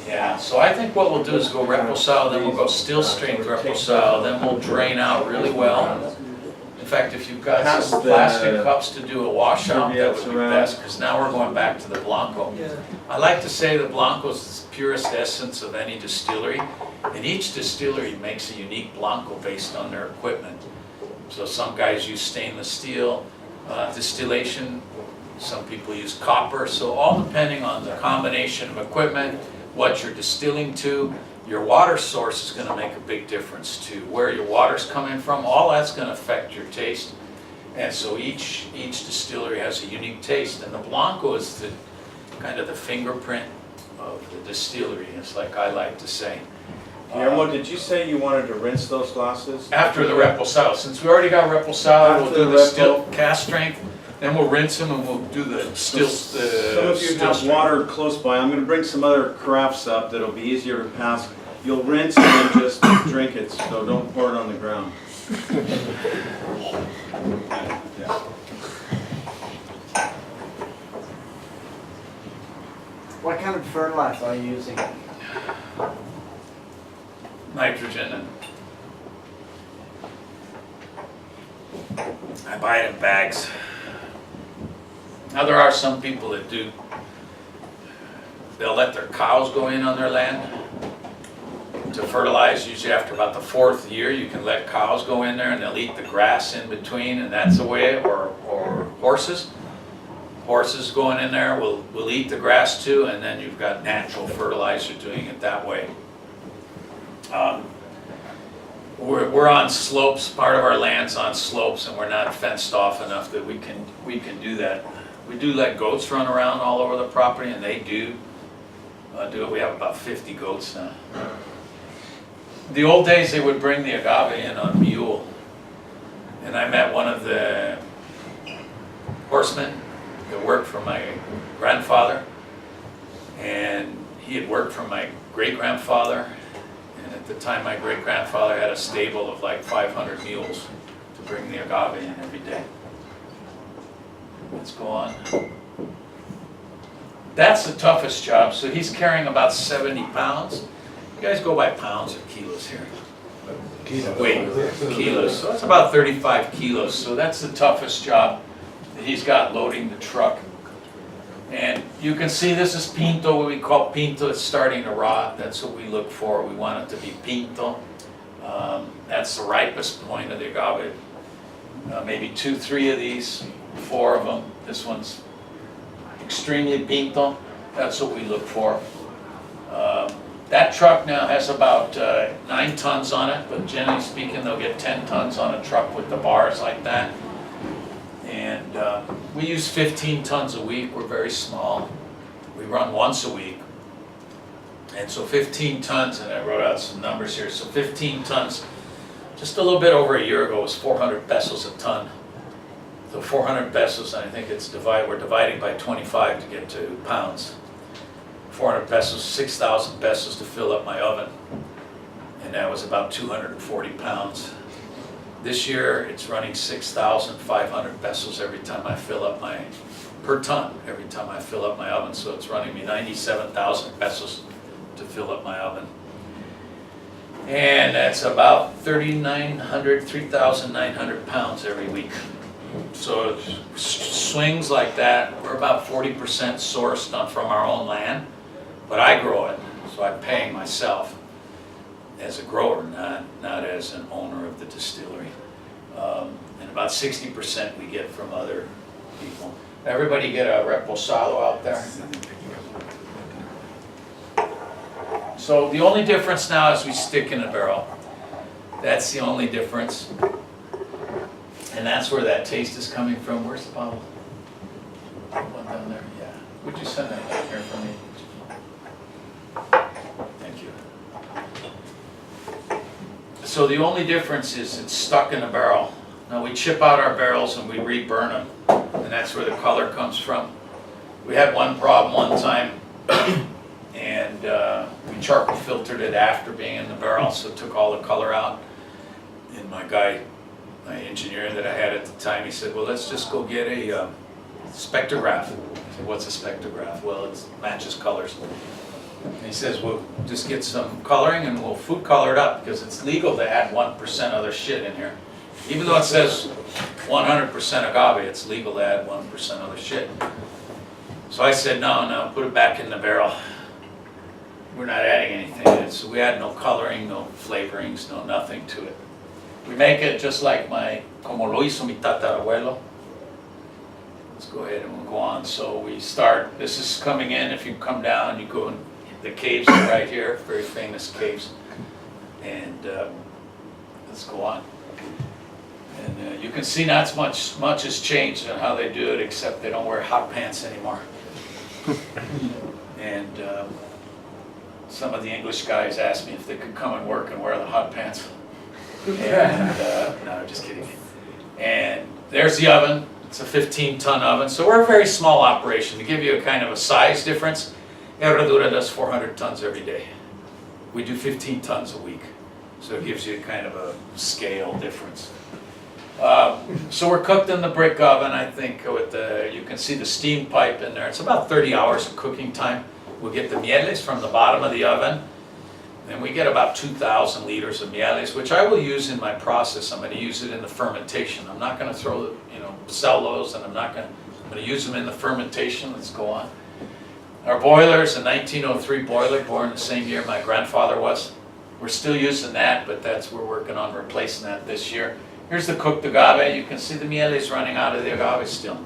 Yeah. So I think what we'll do is go reposado, then we'll go still strength reposado, then we'll drain out really well. In fact, if you've got some plastic cups to do a washout, that would be best, because now we're going back to the Blanco. I like to say the Blanco is the purest essence of any distillery, and each distillery makes a unique Blanco based on their equipment. So some guys use stainless steel distillation, some people use copper, so all depending on the combination of equipment, what you're distilling to. Your water source is going to make a big difference too. Where your water's coming from, all that's going to affect your taste. And so each distillery has a unique taste. And the Blanco is the kind of the fingerprint of the distillery, it's like I like to say. Guillermo, did you say you wanted to rinse those glasses? After the reposado. Since we already got reposado, we'll do the still cast strength. Then we'll rinse them and we'll do the still. Some of you have water close by. I'm going to bring some other carafes up that'll be easier to pass. You'll rinse and then just drink it, so don't pour it on the ground. What kind of fertilizer are you using? Nitrogen, and I buy it in bags. Now there are some people that do, they'll let their cows go in on their land to fertilize. Usually after about the 4th year you can let cows go in there and they'll eat the grass in between, and that's the way, or horses. Horses going in there will eat the grass too, and then you've got natural fertilizer doing it that way. We're on slopes, part of our land's on slopes, and we're not fenced off enough that we can do that. We do let goats run around all over the property, and they do it. We have about 50 goats now. The old days they would bring the agave in on mule, and I met one of the horsemen that worked for my grandfather, and he had worked for my great-grandfather. At the time, my great-grandfather had a stable of like 500 mules to bring the agave in every day. Let's go on. That's the toughest job. So he's carrying about 70 pounds. You guys go by pounds or kilos here? Wait, kilos. So that's about 35 kilos. So that's the toughest job that he's got, loading the truck. And you can see this is pinto, what we call pinto. It's starting to rot. That's what we look for. We want it to be pinto. That's the ripest point of the agave. Maybe 2, 3 of these, 4 of them. This one's extremely pinto. That's what we look for. That truck now has about 9 tons on it, but generally speaking, they'll get 10 tons on a truck with the bars like that. And we use 15 tons a week. We're very small. We run once a week. And so 15 tons, and I wrote out some numbers here. So 15 tons, just a little bit over a year ago, was 400 pesos a ton. So 400 pesos, I think we're dividing by 25 to get to pounds. 400 pesos, 6,000 pesos to fill up my oven. And that was about 240 pounds. This year, it's running 6,500 pesos every time I fill up my per ton every time I fill up my oven. So it's running me 97,000 pesos to fill up my oven. And that's about 3,900 pounds every week. So it swings like that. We're about 40% sourced from our own land, but I grow it, so I'm paying myself as a grower, not as an owner of the distillery. And about 60% we get from other people. Everybody get a reposado out there? So the only difference now is we stick in a barrel. That's the only difference. And that's where that taste is coming from. Where's the bottle? One down there, yeah. Would you send that down here for me? Thank you. So the only difference is it's stuck in a barrel. Now we chip out our barrels and we reburn them. And that's where the color comes from. We had one problem one time. And we charcoal filtered it after being in the barrel, so it took all the color out. And my engineer that I had at the time, he said, well, let's just go get a spectrograph. I said, what's a spectrograph? Well, it matches colors. And he says, well, just get some coloring and we'll food color it up, because it's legal to add 1% other shit in here. Even though it says 100% agave, it's legal to add 1% other shit. So I said, no, put it back in the barrel. We're not adding anything in it. So we add no coloring, no flavorings, no nothing to it. We make it just like como lo hizo mi tatarabuelo. Let's go ahead and we'll go on. So we start, this is coming in. If you come down, you go in, the caves are right here, very famous caves. And let's go on. And you can see not much has changed in how they do it, except they don't wear hot pants anymore. And some of the English guys asked me if they could come and work and wear the hot pants. And, no, just kidding. And there's the oven. It's a 15-ton oven. So we're a very small operation. To give you a kind of a size difference, Herradura does 400 tons every day. We do 15 tons a week. So it gives you kind of a scale difference. So we're cooked in the brick oven, I think, with you can see the steam pipe in there. It's about 30 hours of cooking time. We'll get the mieles from the bottom of the oven, and we get about 2,000 liters of mieles, which I will use in my process. I'm going to use it in the fermentation. I'm not going to sell those, and I'm going to use them in the fermentation. Let's go on. Our boiler is a 1903 boiler, born the same year my grandfather was. We're still using that, but we're working on replacing that this year. Here's the cooked agave. You can see the mieles running out of the agave still.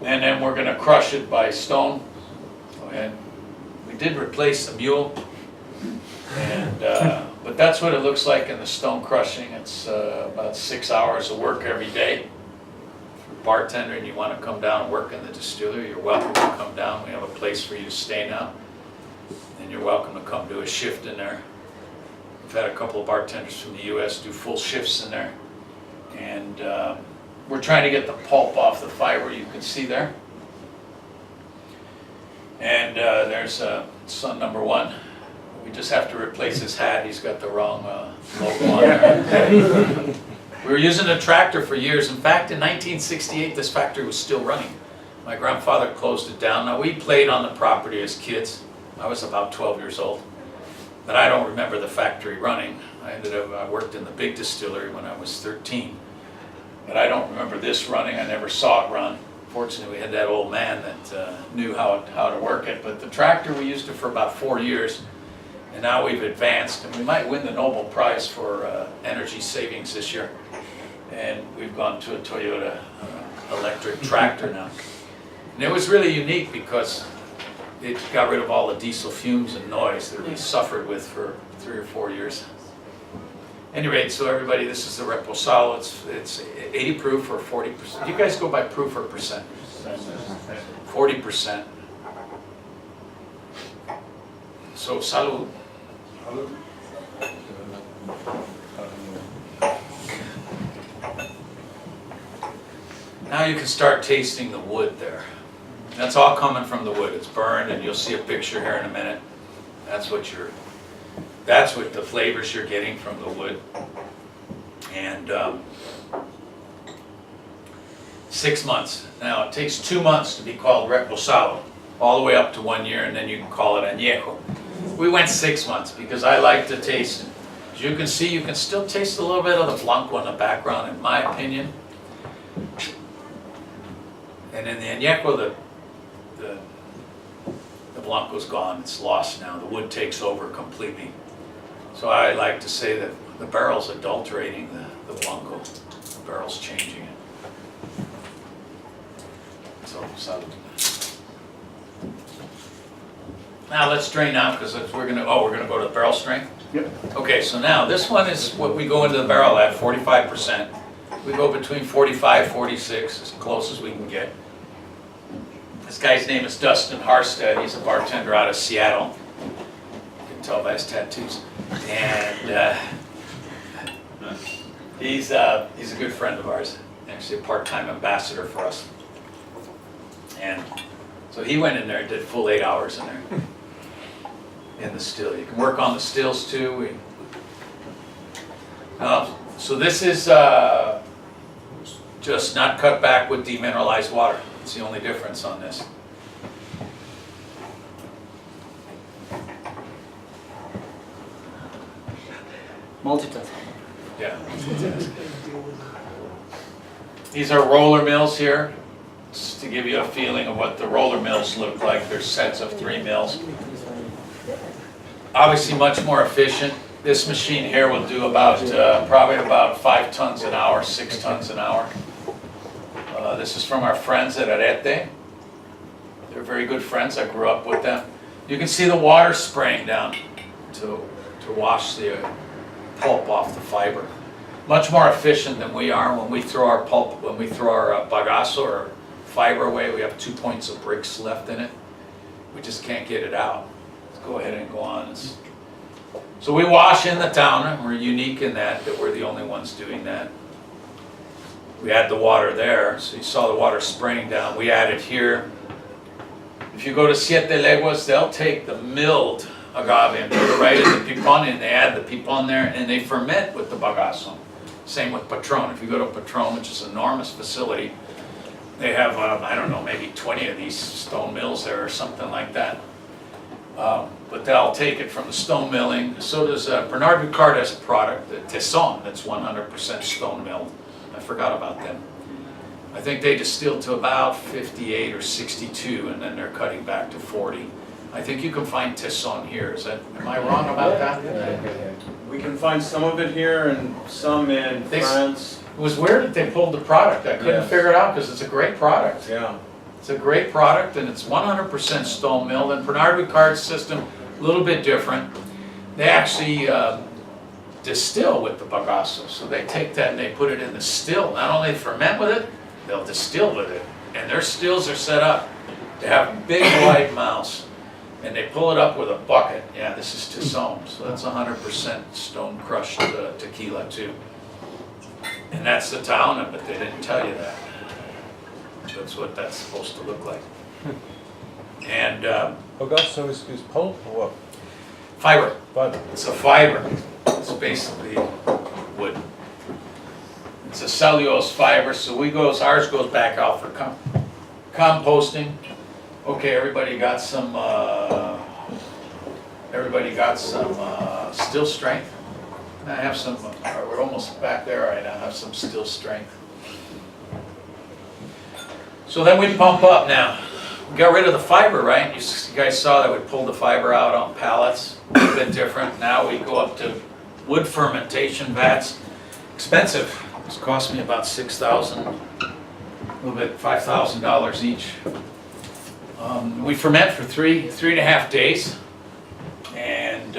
And then we're going to crush it by stone. And we did replace the mule, but that's what it looks like in the stone crushing. It's about 6 hours of work every day. If you're a bartender and you want to come down and work in the distillery, you're welcome to come down. We have a place for you to stay now, and you're welcome to come do a shift in there. We've had a couple of bartenders from the U.S. do full shifts in there, and we're trying to get the pulp off the fiber. You can see there. And there's son number one. We just have to replace his hat. He's got the wrong logo on there. We were using a tractor for years. In fact, in 1968, this factory was still running. My grandfather closed it down. Now, we played on the property as kids. I was about 12 years old. But I don't remember the factory running. I worked in the big distillery when I was 13. But I don't remember this running. I never saw it run. Fortunately, we had that old man that knew how to work it. But the tractor, we used it for about 4 years, and now we've advanced, and we might win the Nobel Prize for energy savings this year. And we've gone to a Toyota electric tractor now. And it was really unique because it got rid of all the diesel fumes and noise that we suffered with for 3 or 4 years. Any rate, so everybody, this is the Reposado. It's 80 proof or 40%. Do you guys go by proof or percent? 40%. So, salud. Now you can start tasting the wood there. That's all coming from the wood. It's burned, and you'll see a picture here in a minute. That's what the flavors you're getting from the wood. And 6 months. Now, it takes 2 months to be called reposado, all the way up to 1 year, and then you can call it añejo. We went 6 months because I like to taste. As you can see, you can still taste a little bit of the blanco in the background, in my opinion. And in the añejo, the blanco's gone. It's lost now. The wood takes over completely. So I like to say that the barrel's adulterating the blanco. The barrel's changing it. So, now let's drain out because we're gonna go to the barrel strength. Yep. Okay, so now this one is what we go into the barrel at, 45%. We go between 45, 46, as close as we can get. This guy's name is Dustin Harstead. He's a bartender out of Seattle. You can tell by his tattoos. And he's a good friend of ours. Actually a part-time ambassador for us. And so he went in there and did full 8 hours in there. In the still. You can work on the stills too. So this is just not cut back with demineralized water. It's the only difference on this. Multitasking. Yeah. These are roller mills here, just to give you a feeling of what the roller mills look like. There's sets of 3 mills. Obviously much more efficient. This machine here will do about probably about 5 tons an hour, 6 tons an hour. This is from our friends at Arete. They're very good friends. I grew up with them. You can see the water spraying down to wash the pulp off the fiber. Much more efficient than we are when we throw our pulp, when we throw our bagazo or fiber away. We have 2 points of bricks left in it. We just can't get it out. Let's go ahead and go on. So we wash in the town, and we're unique in that we're the only ones doing that. We had the water there, so you saw the water spraying down. We add it here. If you go to Siete Leguas, they'll take the milled agave and put it right in the pipon, and they add the pipon there, and they ferment with the bagazo. Same with Patron. If you go to Patron, which is an enormous facility, they have, I don't know, maybe 20 of these stone mills there or something like that. But they'll take it from the stone milling. So does Bernard Ricard has a product, the Tesson, that's 100% stone milled. I forgot about them. I think they distill to about 58 or 62, and then they're cutting back to 40. I think you can find Tesson here. Am I wrong about that? We can find some of it here and some in France. It was weird that they pulled the product. I couldn't figure it out because it's a great product. Yeah. It's a great product, and it's 100% stone milled. And Bernard Ricard's system, a little bit different. They actually distill with the bagazo. So they take that and they put it in the still. Not only ferment with it, they'll distill with it. And their stills are set up to have big wide mouths. And they pull it up with a bucket. Yeah, this is Tesson. So that's 100% stone crushed tequila too. And that's the town, but they didn't tell you that. That's what that's supposed to look like. And Bagasso is pulp or what? fiber. Fiber. It's a fiber. It's basically wood. It's a cellulose fiber, so ours goes back out for composting. Okay, everybody got some still strength. I have some, we're almost back there right now. I have some still strength. So then we pump up now. We got rid of the fiber, right? You guys saw that we pulled the fiber out on pallets. A bit different. Now we go up to wood fermentation vats. Expensive. It's cost me about $6,000, a little bit, $5,000 each. We ferment for three and a half days, and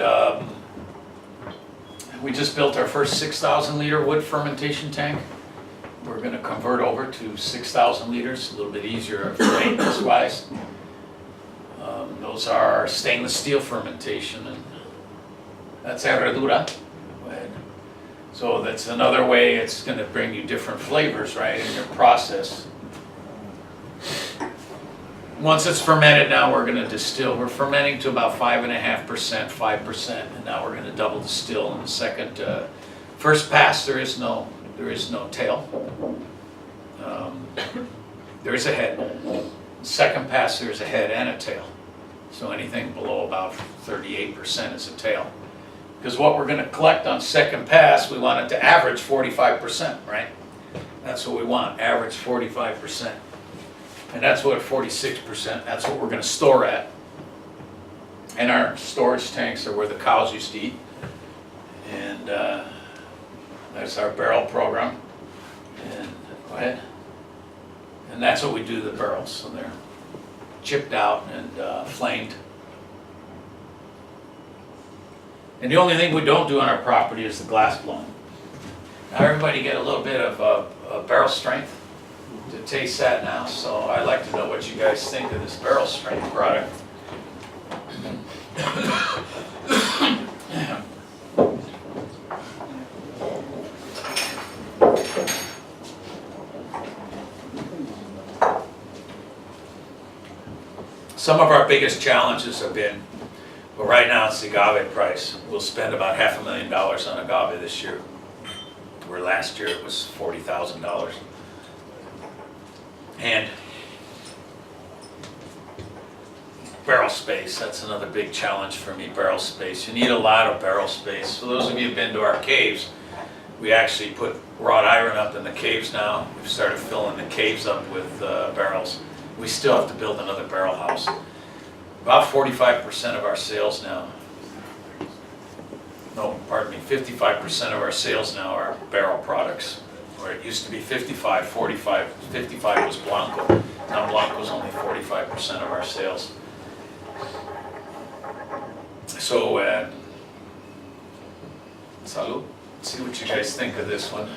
we just built our first 6,000 liter wood fermentation tank. We're going to convert over to 6,000 liters, a little bit easier maintenance wise. Those are stainless steel fermentation, and that's herradura. So that's another way it's going to bring you different flavors, right, in your process. Once it's fermented, now we're going to distill. We're fermenting to about 5.5%, 5%, and now we're going to double distill in the first pass. There is no tail. There's a head. Second pass, there's a head and a tail. So anything below about 38% is a tail. Because what we're gonna collect on second pass, we want it to average 45%, right? That's what we want, average 45%. And that's what 46%, that's what we're gonna store at. And our storage tanks are where the cows used to eat. And that's our barrel program. And go ahead. And that's what we do to the barrels, so they're chipped out and flamed. And the only thing we don't do on our property is the glass blowing. Now everybody get a little bit of barrel strength to taste that now, so I'd like to know what you guys think of this barrel strength product. Some of our biggest challenges have been, well, right now it's the agave price. We'll spend about $500,000 on agave this year, where last year it was $40,000. And barrel space, that's another big challenge for me, barrel space. You need a lot of barrel space. For those of you who've been to our caves, we actually put wrought iron up in the caves now. We've started filling the caves up with barrels. We still have to build another barrel house. About 45% of our sales now, no, pardon me, 55% of our sales now are barrel products. Where it used to be 55, 45, 55 was Blanco. Now Blanco's only 45% of our sales. So, salud. See what you guys think of this one.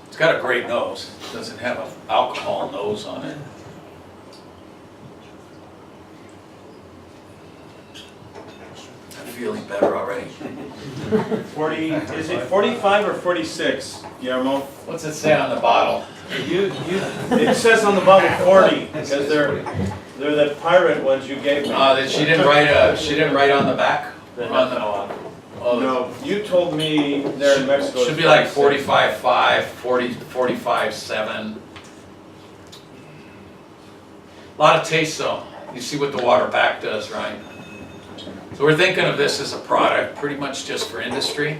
It's got a great nose. It doesn't have an alcohol nose on it. I'm feeling better already. 40, is it 45 or 46, Guillermo? What's it say on the bottle? It says on the bottle 40, because they're the pirate ones you gave me. That she didn't write on the back? On the, oh, No, you told me there in Mexico. should be like 45.5, 40, 45.7. A lot of taste though. You see what the water back does, right? So we're thinking of this as a product, pretty much just for industry.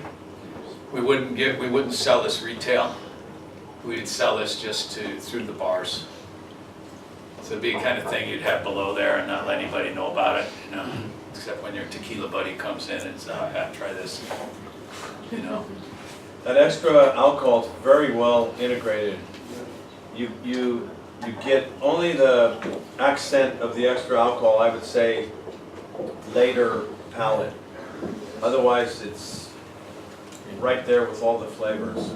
We wouldn't sell this retail. We'd sell this just through the bars. So it'd be the kind of thing you'd have below there and not let anybody know about it, you know. Except when your tequila buddy comes in and says, try this, you know. That extra alcohol is very well integrated. You get only the accent of the extra alcohol, I would say, later palate. Otherwise, it's right there with all the flavors.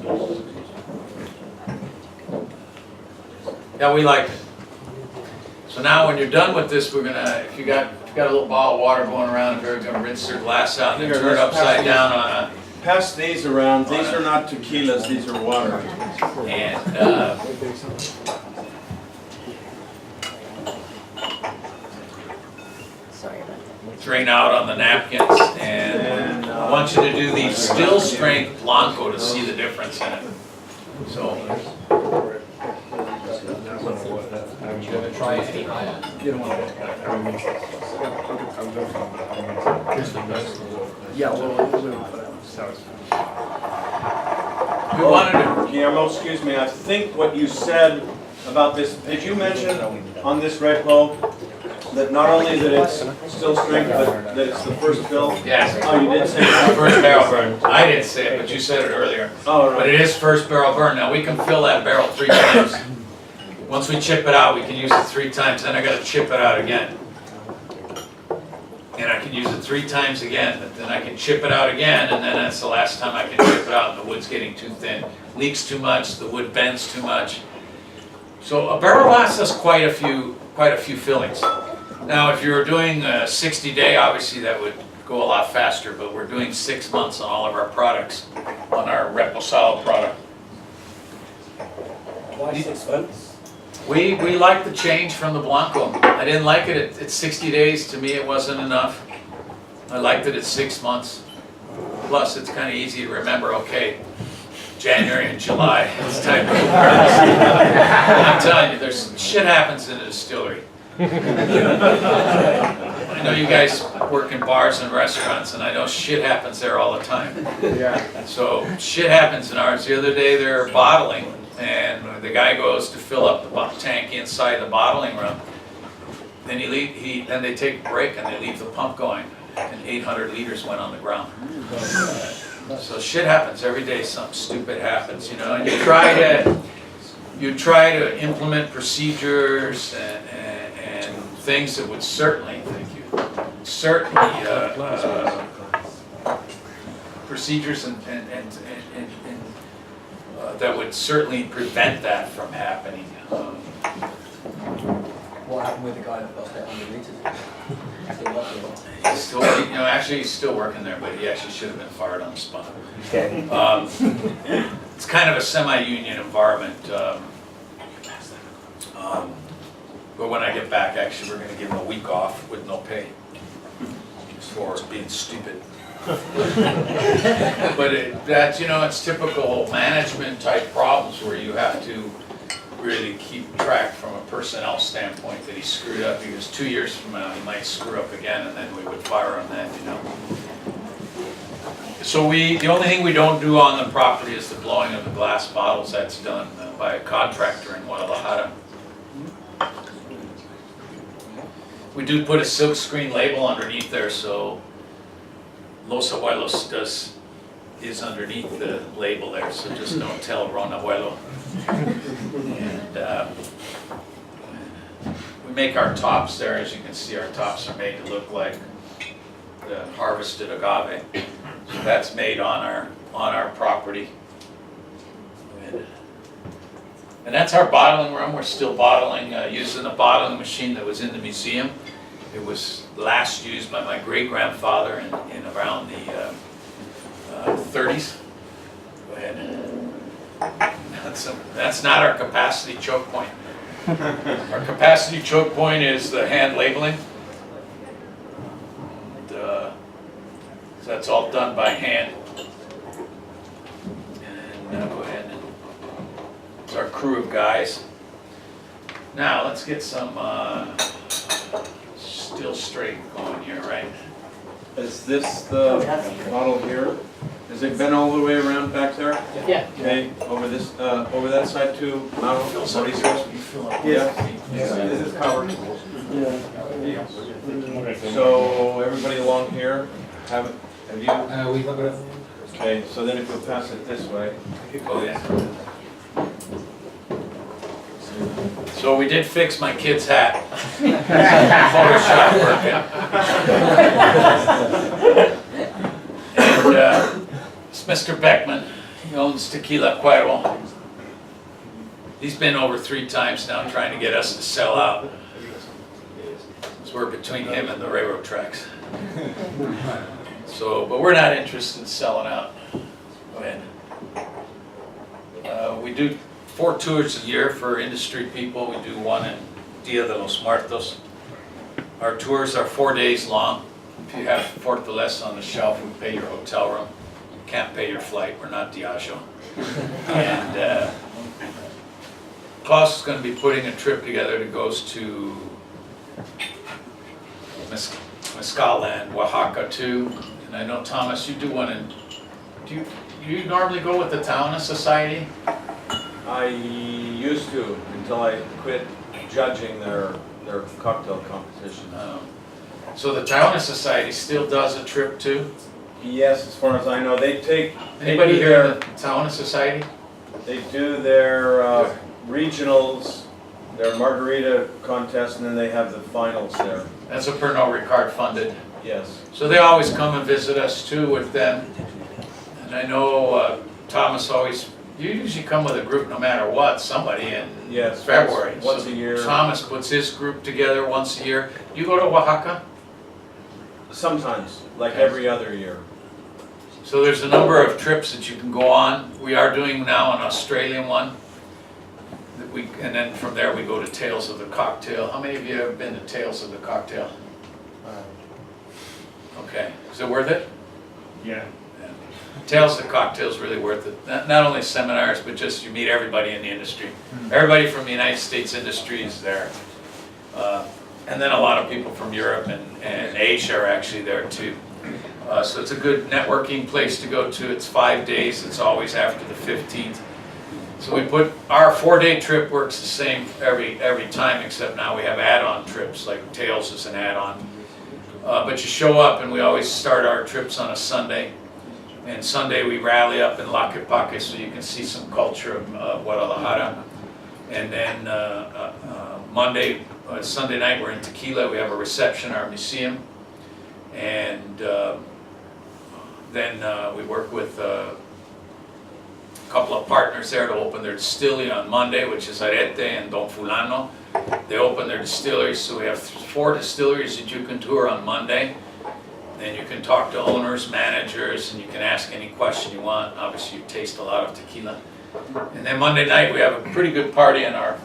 Yeah, we like it. So now when you're done with this, we're gonna, if you got a little bottle of water going around, if you're gonna rinse your glass out and then turn it upside down on a, Pass these around. These are not tequilas, these are water. and drain out on the napkins. And I want you to do the still strength Blanco to see the difference in it. So, Try any higher. Yeah, we wanted to, Guillermo, excuse me, I think what you said about this, did you mention on this Red Bull that not only that it's still strength, but that it's the first fill? yes, Oh, you did say that? first barrel burn. I didn't say it, but you said it earlier. Oh, But right. it is first barrel burn. Now we can fill that barrel 3 times. Once we chip it out, we can use it 3 times, then I gotta chip it out again. And I can use it 3 times again, but then I can chip it out again, and then that's the last time I can chip it out, and the wood's getting too thin. Leaks too much, the wood bends too much. So a barrel lasts us quite a few fillings. Now if you were doing a 60-day, obviously that would go a lot faster, but we're doing 6 months on all of our products, on our Reposado product. Why 6 months? We like the change from the Blanco. I didn't like it at 60 days. To me, it wasn't enough. I liked it at 6 months. Plus, it's kind of easy to remember, okay, January and July, it's time to go crazy. I'm telling you, there's shit happens in the distillery. I know you guys work in bars and restaurants, and I know shit happens there all the time. Yeah. So shit happens in ours. The other day they're bottling, and the guy goes to fill up the tank inside the bottling room. Then then they take a break and they leave the pump going, and 800 liters went on the ground. So shit happens every day. Something stupid happens, you know. And you try to implement procedures and things that would certainly, procedures and that would certainly prevent that from happening. What happened with the guy that lost 800 litres? Still working? He's still, actually he's still working there, but he actually should have been fired on the spot. Okay. It's kind of a semi-union environment. But when I get back, actually, we're going to give him a week off with no pay for being stupid. But that's, it's typical management type problems where you have to really keep track from a personnel standpoint that he screwed up, because 2 years from now he might screw up again, and then we would fire him then, So the only thing we don't do on the property is the blowing of the glass bottles. That's done by a contractor in Guadalajara. We do put a silk screen label underneath there, so Los Abuelos is underneath the label there, so just don't tell Ron Abuelo. And we make our tops there. As you can see, our tops are made to look like the harvested agave. So that's made on our property. And that's our bottling room. We're still bottling, using the bottling machine that was in the museum. It was last used by my great-grandfather in around the 30s. Go ahead. That's not our capacity choke point. Our capacity choke point is the hand labeling. So that's all done by hand. And go ahead. It's our crew of guys. Now let's get some still straight going here, right? Is this the model here? Has it been all the way around back there? Yeah. Okay, over that side too, Mauro? So you fill up. Yeah. This is covered. So everybody along here, have you? We look at Okay, so then if you'll pass it this way. Oh, yeah. So we did fix my kid's hat. Photoshop working. And it's Mr. Beckman. He owns Tequila Cuero. He's been over 3 times now trying to get us to sell out. So we're between him and the railroad tracks. So, but we're not interested in selling out. Go ahead. We do 4 tours a year for industry people. We do one in Dia de los Muertos. Our tours are 4 days long. If you have Fortaleza on the shelf, we pay your hotel room. You can't pay your flight. We're not Diageo. And Klaus is going to be putting a trip together that goes to Mezcal Land, Oaxaca too. And I know, Thomas, you do one in, do you normally go with the Taona Society? I used to until I quit judging their cocktail competition. So the Taona Society still does a trip too? Yes, as far as I know, Anybody here in the Taona Society? They do their regionals, their margarita contest, and then they have the finals there. That's a Pernod Ricard funded. Yes. So they always come and visit us too with them. And I know Thomas always, you usually come with a group no matter what, somebody in Yes, February. once So a year. Thomas puts his group together once a year. You go to Oaxaca? Sometimes, like every other year. So there's a number of trips that you can go on. We are doing now an Australian one. And then from there we go to Tales of the Cocktail. How many of you have been to Tales of the Cocktail? Okay, is it worth it? Yeah. Tales of the Cocktail's really worth it. Not only seminars, but just you meet everybody in the industry. Everybody from the United States industry is there. And then a lot of people from Europe and Asia are actually there too. So it's a good networking place to go to. It's 5 days. It's always after the 15th. So we put, our 4-day trip works the same every time, except now we have add-on trips, like Tales is an add-on. But you show up, and we always start our trips on a Sunday. And Sunday we rally up in Laquepaque so you can see some culture of Guadalajara. And then Sunday night we're in Tequila. We have a reception, our museum. And then we work with a couple of partners there to open their distillery on Monday, which is Arete and Don Fulano. They open their distilleries, so we have 4 distilleries that you can tour on Monday. Then you can talk to owners, managers, and you can ask any question you want. Obviously, you taste a lot of tequila. And then Monday night, we have a pretty good party in our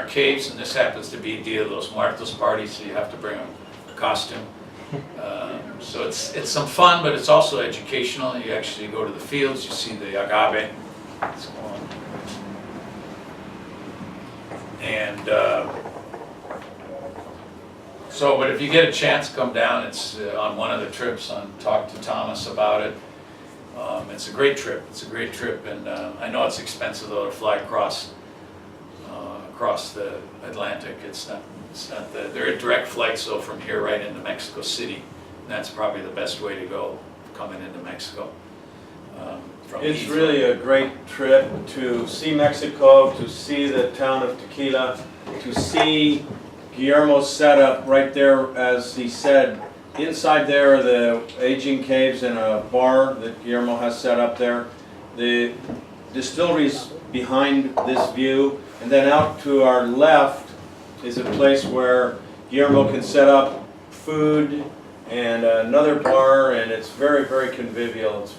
caves, and this happens to be Dia de los Muertos party, so you have to bring a costume. So it's some fun, but it's also educational. You actually go to the fields, you see the agave. And but if you get a chance, come down. It's on one of the trips. Talk to Thomas about it. It's a great trip. It's a great trip, and I know it's expensive though to fly across the Atlantic. It's not there are direct flights though from here right into Mexico City. And that's probably the best way to go coming into Mexico. It's really a great trip to see Mexico, to see the town of Tequila, to see Guillermo's setup right there, as he said. Inside there are the aging caves and a bar that Guillermo has set up there. The distillery's behind this view, and then out to our left is a place where Guillermo can set up food and another bar, and it's very, very convivial. It's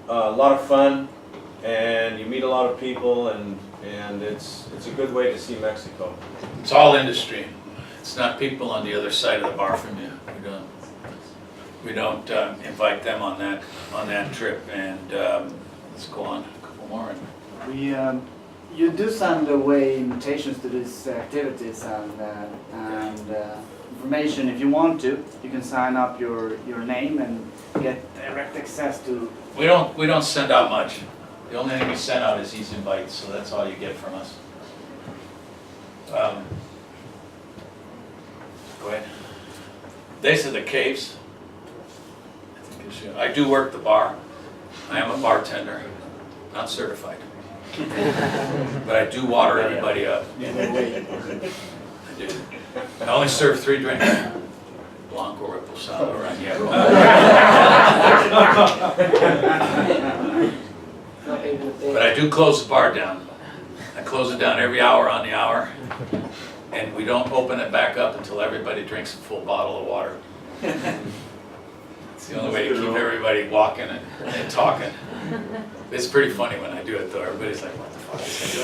a lot of fun, and you meet a lot of people, and it's a good way to see Mexico. It's all industry. It's not people on the other side of the bar from you. We don't invite them on that trip. And let's go on a couple more. You do send away invitations to these activities and information. If you want to, you can sign up your name and get direct access to. We don't send out much. The only thing we send out is these invites, so that's all you get from us. Go ahead. These are the caves. I do work the bar. I am a bartender, not certified. But I do water everybody up. I do. I only serve 3 drinks. Blanco, Reposado, Raniero. But I do close the bar down. I close it down every hour on the hour. And we don't open it back up until everybody drinks a full bottle of water. It's the only way to keep everybody walking and talking. It's pretty funny when I do it though. Everybody's like, what the fuck is he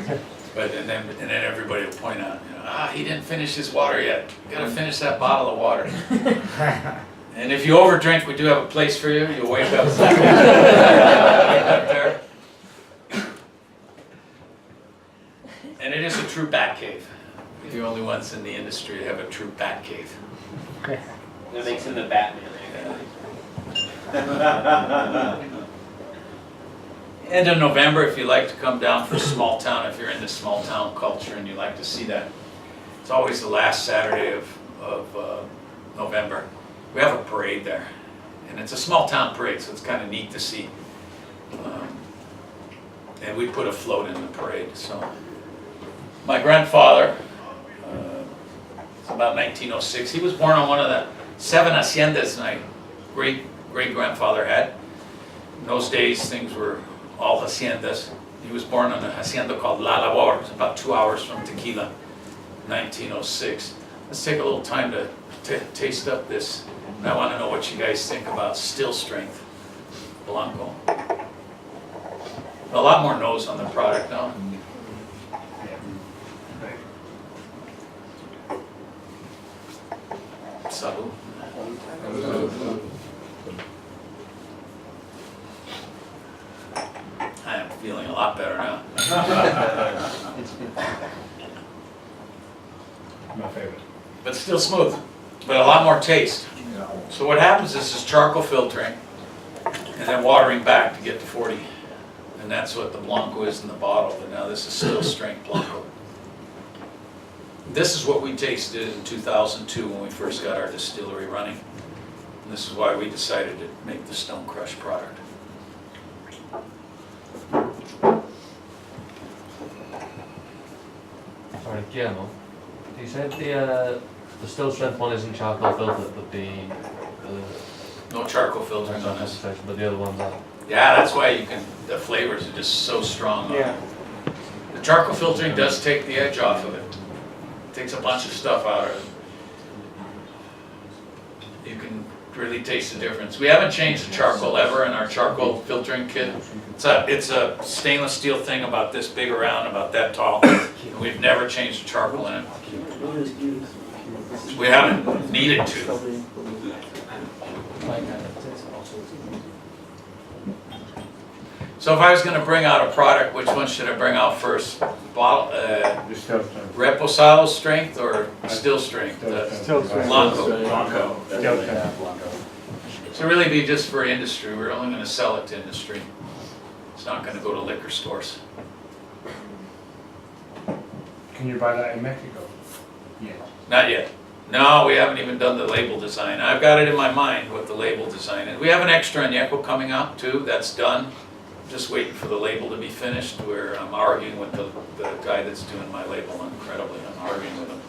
doing? But and then everybody will point out, he didn't finish his water yet. You gotta finish that bottle of water. And if you overdrink, we do have a place for you. You'll wake up there. And it is a true bat cave. We're the only ones in the industry to have a true bat cave. That makes him the Batman. End of November, if you like to come down for small town, if you're into small town culture and you like to see that, it's always the last Saturday of November. We have a parade there, and it's a small town parade, so it's kind of neat to see. And we put a float in the parade. So, my grandfather, it's about 1906. He was born on one of the 7 haciendas my great-grandfather had. In those days, things were all haciendas. He was born on a hacienda called La Labor. It's about 2 hours from Tequila, 1906. Let's take a little time to taste up this. And I want to know what you guys think about still strength Blanco. A lot more nose on the product now. Salud. Feeling a lot better now. My favorite. But still smooth, but a lot more taste. So what happens is charcoal filtering and then watering back to get to 40. And that's what the Blanco is in the bottle, but now this is still strength Blanco. This is what we tasted in 2002 when we first got our distillery running. And this is why we decided to make the Stone Crush product. Sorry, Guillermo. You said the still strength one isn't charcoal filtered, but the No charcoal filtering on this. but the other ones are. Yeah, that's why you can, the flavors are just so strong. Yeah. The charcoal filtering does take the edge off of it. Takes a bunch of stuff out of it. You can really taste the difference. We haven't changed the charcoal ever in our charcoal filtering kit. It's a stainless steel thing about this big around, about that tall. And we've never changed the charcoal in it. We haven't needed to. So if I was going to bring out a product, which one should I bring out first? Bottle, Reposado strength or still strength? Blanco. So really be just for industry. We're only going to sell it to industry. It's not going to go to liquor stores. Can you buy that in Mexico? Yeah. Not yet. No, we haven't even done the label design. I've got it in my mind what the label design is. We have an extra añejo coming out too. That's done. Just waiting for the label to be finished, where I'm arguing with the guy that's doing my label incredibly. I'm arguing with him.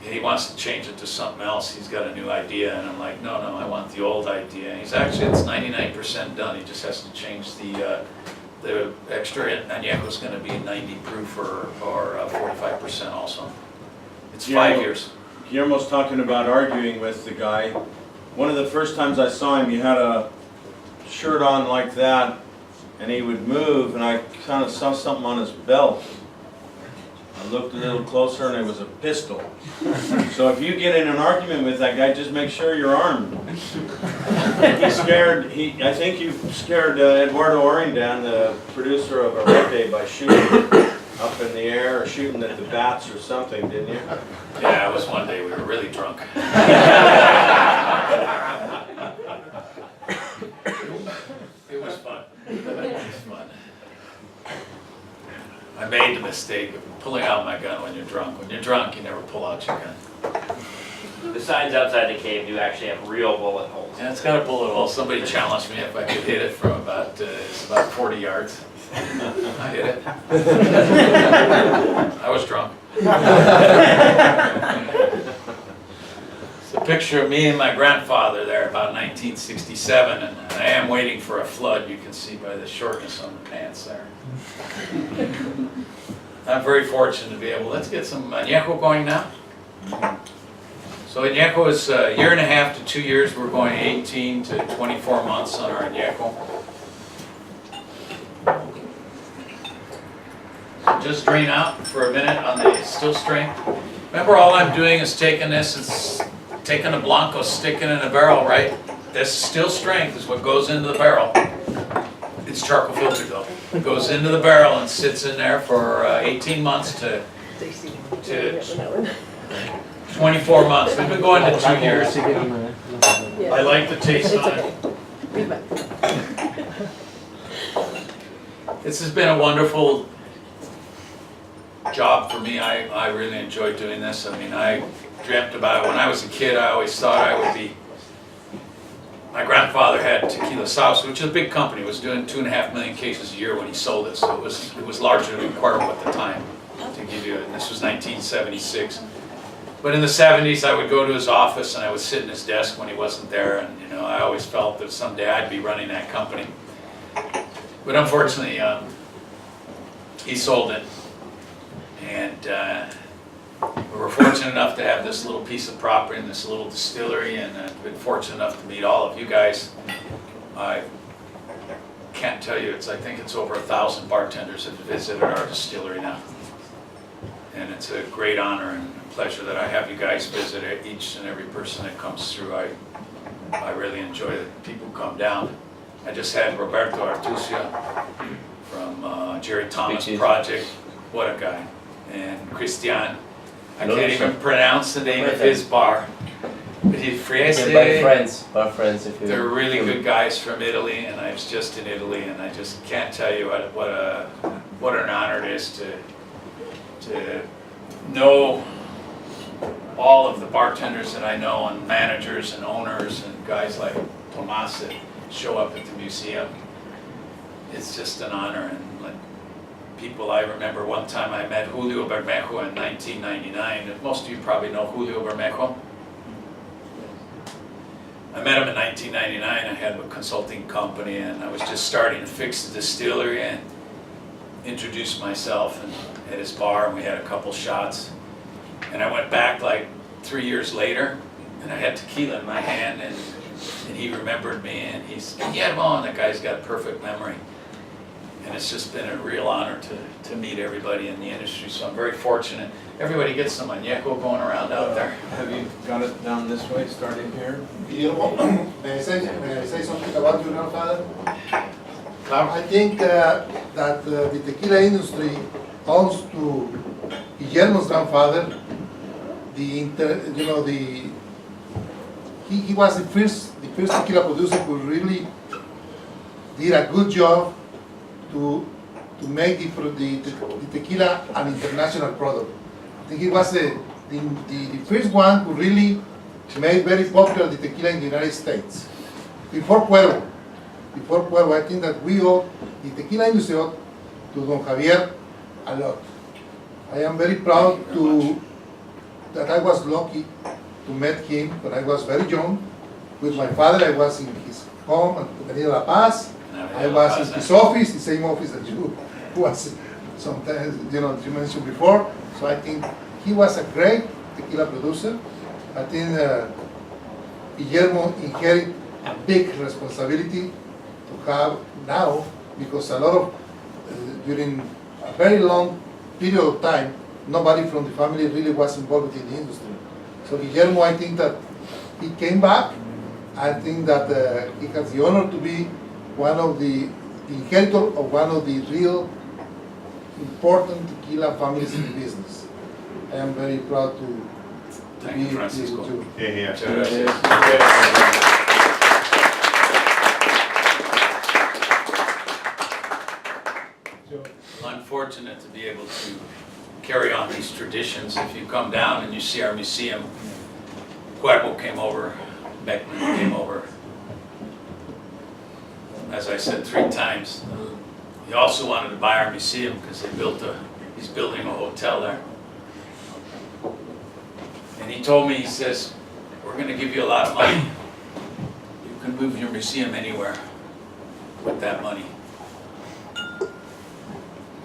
He wants to change it to something else. He's got a new idea, and I'm like, no, I want the old idea. And he's actually, it's 99% done. He just has to change the extra añejo is going to be 90 proof or 45% also. It's 5 years. Guillermo's talking about arguing with the guy. One of the first times I saw him, you had a shirt on like that, and he would move, and I kind of saw something on his belt. I looked a little closer, and it was a pistol. So if you get in an argument with that guy, just make sure you're armed. I think you scared Eduardo Orindan, the producer of Arete, by shooting up in the air or shooting at the bats or something, didn't you? Yeah, it was one day we were really drunk. It was fun. It was fun. I made the mistake of pulling out my gun when you're drunk. When you're drunk, you never pull out your gun. The signs outside the cave do actually have real bullet holes. Yeah, it's got a bullet hole. Somebody challenged me if I could hit it from about, it's about 40 yards. I hit it. I was drunk. It's a picture of me and my grandfather there about 1967, and I am waiting for a flood. You can see by the shortness on the pants there. I'm very fortunate to be able, let's get some añejo going now. So añejo is a year and a half to 2 years. We're going 18 to 24 months on our añejo. Just drain out for a minute on the still strength. Remember, all I'm doing is taking this, it's taking a Blanco, sticking it in a barrel, right? This still strength is what goes into the barrel. It's charcoal filtered though. It goes into the barrel and sits in there for 18 months to 24 months. We've been going to 2 years. I like the taste on it. This has been a wonderful job for me. I really enjoy doing this. I mean, I dreamt about it. When I was a kid, I always thought I would be. My grandfather had Tequila Sauza, which is a big company. It was doing 2.5 million cases a year when he sold it, so it was larger than Cuervo at the time. To give you, and this was 1976. But in the 70s, I would go to his office and I would sit in his desk when he wasn't there, and I always felt that someday I'd be running that company. But unfortunately, he sold it, and we were fortunate enough to have this little piece of property and this little distillery, and I've been fortunate enough to meet all of you guys. I can't tell you, I think it's over 1,000 bartenders have visited our distillery now. And it's a great honor and pleasure that I have you guys visit each and every person that comes through. I really enjoy that people come down. I just had Roberto Artusia from Jerry Thomas Which is- Project. What a guy. And Christian. I Hello, can't sir. even pronounce the name of his bar. But he You can buy Friese. friends if you. They're really good guys from Italy, and I was just in Italy, and I just can't tell you what an honor it is to know all of the bartenders that I know, and managers and owners and guys like Tomas that show up at the museum. It's just an honor, and like people, I remember one time I met Julio Bermejo in 1999. Most of you probably know Julio Bermejo. I met him in 1999. I had a consulting company, and I was just starting to fix the distillery and introduced myself and at his bar, and we had a couple shots. And I went back like 3 years later, and I had tequila in my hand, and he remembered me, and he's, Guillermo, and that guy's got a perfect memory. And it's just been a real honor to meet everybody in the industry, so I'm very fortunate. Everybody gets some añejo going around out there. Have you got it down this way, starting here? Guillermo, may I say something about your grandfather? I think that the tequila industry owes to Guillermo's grandfather. He was the first tequila producer who really did a good job to make the tequila an international product. I think he was the first one who really made very popular the tequila in the United States. Before Cuervo, I think that we owe the tequila industry to Don Javier a lot. I am very proud that I was lucky to meet him when I was very young. With my father, I was in his home at Avenida La Paz. I was in his office, the same office that you was sometimes, you mentioned before. So I think he was a great tequila producer. I think Guillermo inherited a big responsibility to have now, because a lot of, during a very long period of time, nobody from the family really was involved in the industry. So Guillermo, I think that he came back. I think that he has the honor to be one of the inheritor of one of the real important tequila families in the business. I am very proud to Thank be you, Francisco. able to. Yeah, yeah. Muchas gracias. I'm fortunate to be able to carry on these traditions. If you come down and you see our museum, Cuervo came over, Beckman came over, as I said 3 times. He also wanted to buy our museum because he's building a hotel there. And he told me, he says, we're going to give you a lot of money. You can move your museum anywhere with that money.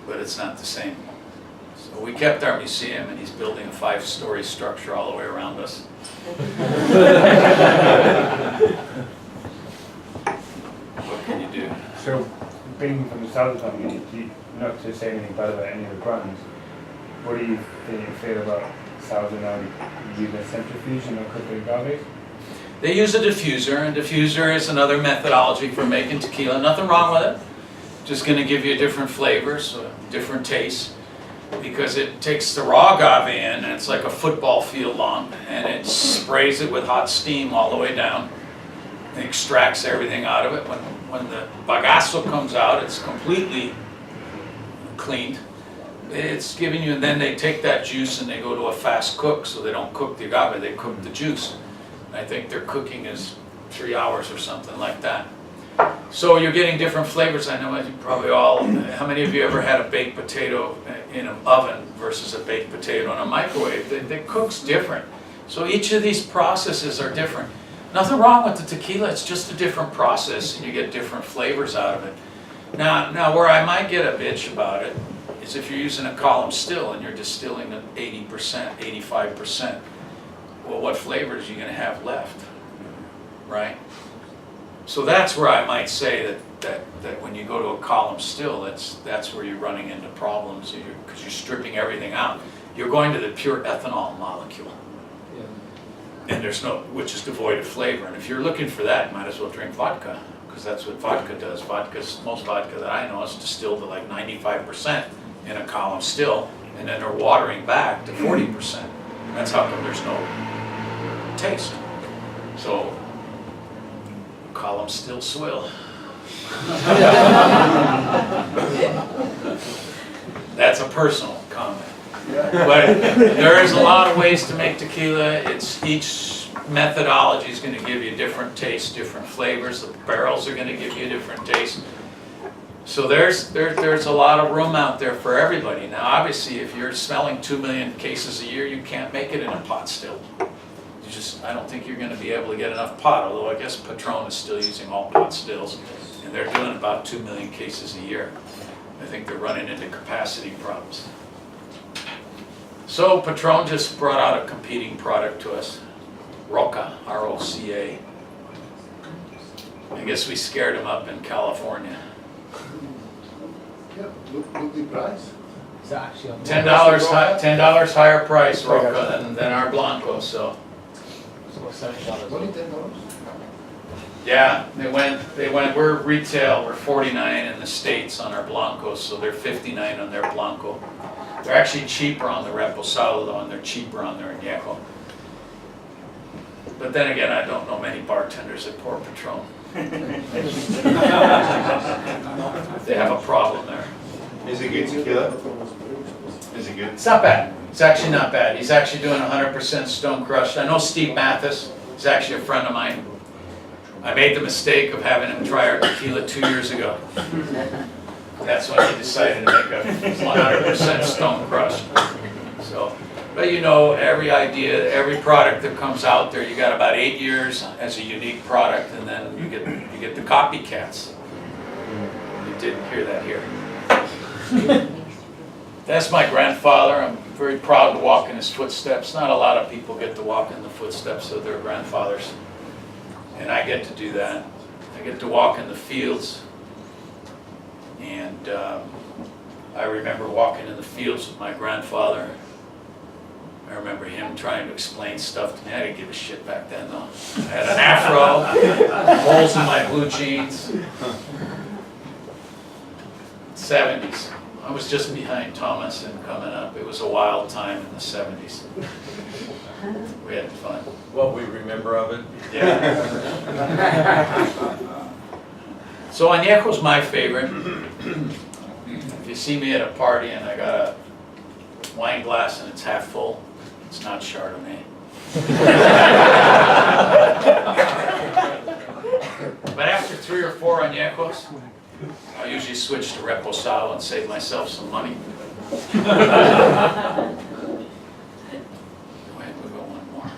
But it's not the same. So we kept our museum, and he's building a 5-story structure all the way around us. What can you do? So, being from the Sauza family, not to say anything bad about any of the brands, what do you feel about Sauza now? Do you use a centrifuge and cook the agave? They use a diffuser, and diffuser is another methodology for making tequila. Nothing wrong with it. Just going to give you different flavors, different tastes, because it takes the raw agave in, and it's like a football field long, and it sprays it with hot steam all the way down, and extracts everything out of it. When the bagazo comes out, it's completely cleaned. It's giving you, and then they take that juice and they go to a fast cook, so they don't cook the agave, they cook the juice. I think their cooking is 3 hours or something like that. So you're getting different flavors. I know you probably all, how many of you ever had a baked potato in an oven versus a baked potato in a microwave? It cooks different. So each of these processes are different. Nothing wrong with the tequila, it's just a different process, and you get different flavors out of it. Now where I might get a bitch about it is if you're using a column still and you're distilling at 80%, 85%. Well, what flavors are you going to have left, right? So that's where I might say that when you go to a column still, that's where you're running into problems, because you're stripping everything out. You're going to the pure ethanol molecule, and which is devoid of flavor. And if you're looking for that, you might as well drink vodka, because that's what vodka does. Most vodka that I know is distilled to like 95% in a column still, and then they're watering back to 40%. That's how come there's no taste. So, column still swill. That's a personal comment. But there is a lot of ways to make tequila. Each methodology is going to give you different tastes, different flavors. The barrels are going to give you a different taste. So there's a lot of room out there for everybody. Now, obviously, if you're selling 2 million cases a year, you can't make it in a pot still. I don't think you're going to be able to get enough pot. Although I guess Patron is still using all pot stills, and they're doing about 2 million cases a year. I think they're running into capacity problems. So Patron just brought out a competing product to us, Roca, R-O-C-A. I guess we scared them up in California. Yeah, look the price. Is that actually on $10 higher price Roca than our Blanco. So $70? Only $10. yeah, they went. We're retail. We're 49 in the States on our Blancos, so they're 59 on their Blanco. They're actually cheaper on the Reposado though, and they're cheaper on their Añejo. But then again, I don't know many bartenders that pour Patron. They have a problem there. Is it good tequila? Is it good? It's not bad. It's actually not bad. He's actually doing 100% stone crushed. I know Steve Mathis. He's actually a friend of mine. I made the mistake of having him try our tequila 2 years ago. That's when he decided to make a 100% stone crushed. So, but you know, every idea, every product that comes out there, you got about 8 years as a unique product, and then you get the copycats. You didn't hear that here. That's my grandfather. I'm very proud to walk in his footsteps. Not a lot of people get to walk in the footsteps of their grandfathers, and I get to do that. I get to walk in the fields, and I remember walking in the fields with my grandfather. I remember him trying to explain stuff to me. I didn't give a shit back then, though. I had an afro, holes in my blue jeans. 70s. I was just behind Thomas and coming up. It was a wild time in the 70s. We had fun. What we remember of it? Yeah. So Añejo's my favorite. If you see me at a party and I got a wine glass and it's half full, it's not Chardonnay. But after 3 or 4 Añejos, I usually switch to Reposado and save myself some money. Go ahead, we'll go one more.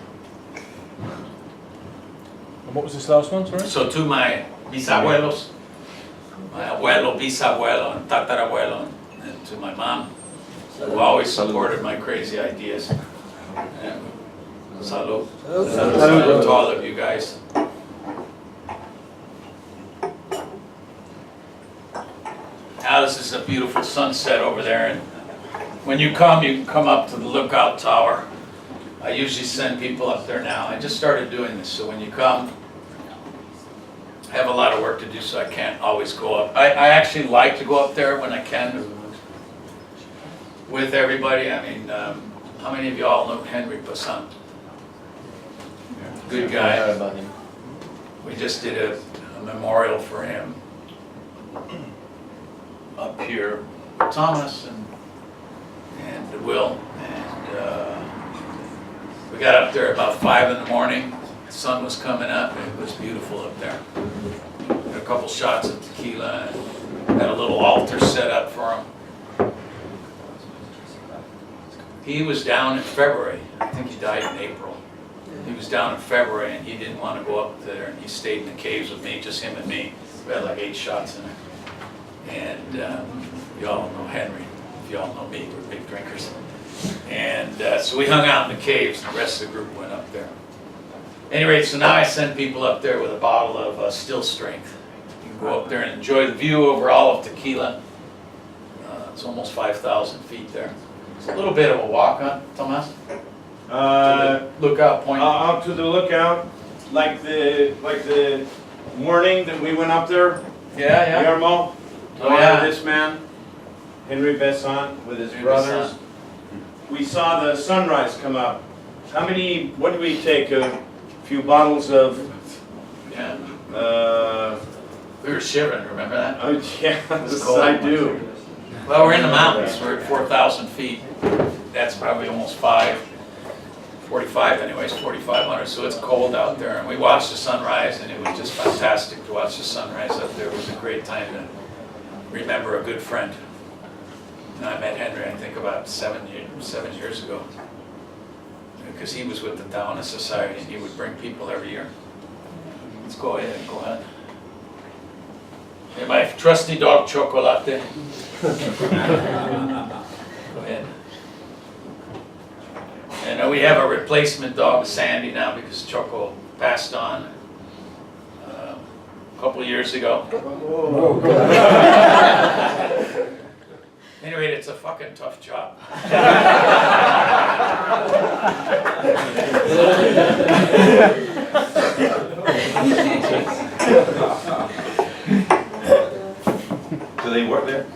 And what was this last one, sorry? So to my bisabuelos, my abuelo, bisabuelo, and tatarabuelo, and to my mom, who always supported my crazy ideas. And salud. Salud to all of you guys. Now this is a beautiful sunset over there, and when you can come up to the lookout tower. I usually send people up there now. I just started doing this, so when you come, I have a lot of work to do, so I can't always go up. I actually like to go up there when I can with everybody. I mean, how many of y'all know Henry Passant? Good guy. We just did a memorial for him up here, Thomas and Will, and we got up there about 5 in the morning. The sun was coming up, and it was beautiful up there. Had a couple shots of tequila, and had a little altar set up for him. He was down in February. I think he died in April. He was down in February, and he didn't want to go up there, and he stayed in the caves with me, just him and me. We had like 8 shots in it. And y'all know Henry. If y'all know me, we're big drinkers. And so we hung out in the caves, and the rest of the group went up there. Anyway, so now I send people up there with a bottle of Still Strength. You can go up there and enjoy the view over all of Tequila. It's almost 5,000 feet there. It's a little bit of a walk, huh, Tomas? Uh, Lookout point. Out to the lookout, like the morning that we went up there, Yeah, Guillermo, to Oh, yeah. honor this man, Henry Besant, with his Henry brothers. Besant. We saw the sunrise come up. How many, what did we take? A few bottles of, Yeah. uh, We were shivering, remember that? oh, yeah, was cold. I do. Well, we're in the mountains, we're at 4,000 feet. That's probably almost 45 anyways, 4,500, so it's cold out there. And we watched the sunrise, and it was just fantastic to watch the sunrise up there. It was a great time to remember a good friend. And I met Henry, I think, about 7 years ago. Because he was with the Taoist Society, and he would bring people every year. Let's go ahead, go ahead. Hey, my trusty dog, Chocolate. Go ahead. And we have a replacement dog, Sandy, now because Choco passed on a couple of years ago. Anyway, it's a fucking tough job. Do they work there?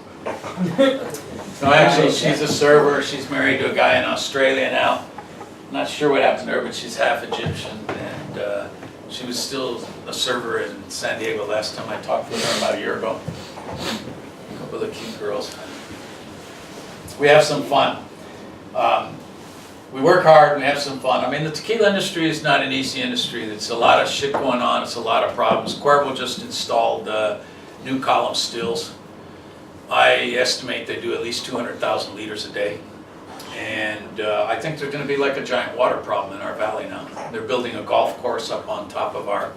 No, actually, she's a server. She's married to a guy in Australia now. Not sure what happened to her, but she's half Egyptian, and she was still a server in San Diego last time I talked with her about a year ago. A couple of cute girls. We have some fun. We work hard, we have some fun. I mean, the tequila industry is not an easy industry. There's a lot of shit going on, it's a lot of problems. Cuervo just installed new column stills. I estimate they do at least 200,000 liters a day. And I think they're going to be like a giant water problem in our valley now. They're building a golf course up on top of our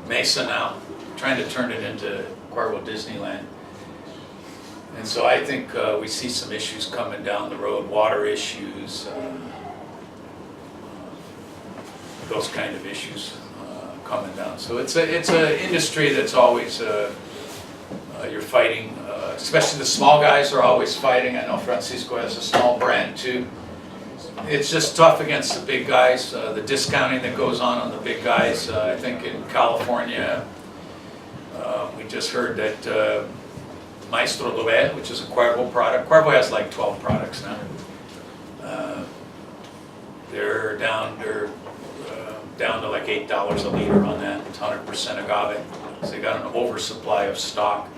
mesa now, trying to turn it into Cuervo Disneyland. And so I think we see some issues coming down the road, water issues, those kind of issues coming down. So it's an industry that's always, you're fighting, especially the small guys are always fighting. I know Francisco has a small brand too. It's just tough against the big guys, the discounting that goes on the big guys. I think in California, we just heard that Maestro Nivel, which is a Cuervo product. Cuervo has like 12 products now. They're down to like $8 a liter on that. It's 100% agave. So they got an oversupply of stock.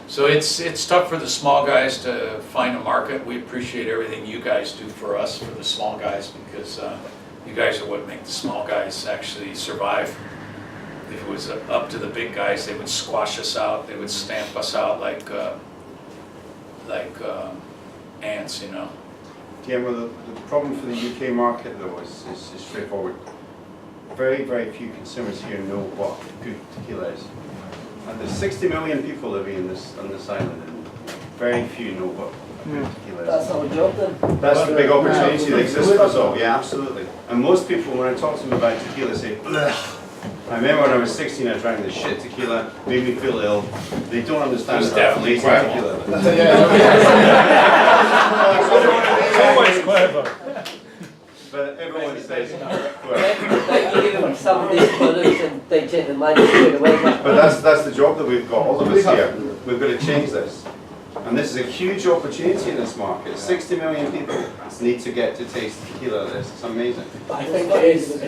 So it's tough for the small guys to find a market. We appreciate everything you guys do for us, for the small guys, because you guys are what make the small guys actually survive. If it was up to the big guys, they would squash us out. They would stamp us out like ants, you know. Yeah, well, the problem for the UK market, though, is straightforward. Very, very few consumers here know what good tequila is. And there's 60 million people living on this island, and very few know what good tequila is. That's our job then. That's the big opportunity that exists for us all, yeah, absolutely. And most people, when I talk to them about tequila, say, blech. I remember when I was 16, I drank this shit tequila, made me feel ill. They don't understand about lazy tequila. But everyone says, They give them some of these products and they take the money straight away. but that's the job that we've got, all of us here. We've got to change this. And this is a huge opportunity in this market. 60 million people need to get to taste tequila. It's amazing. But I think it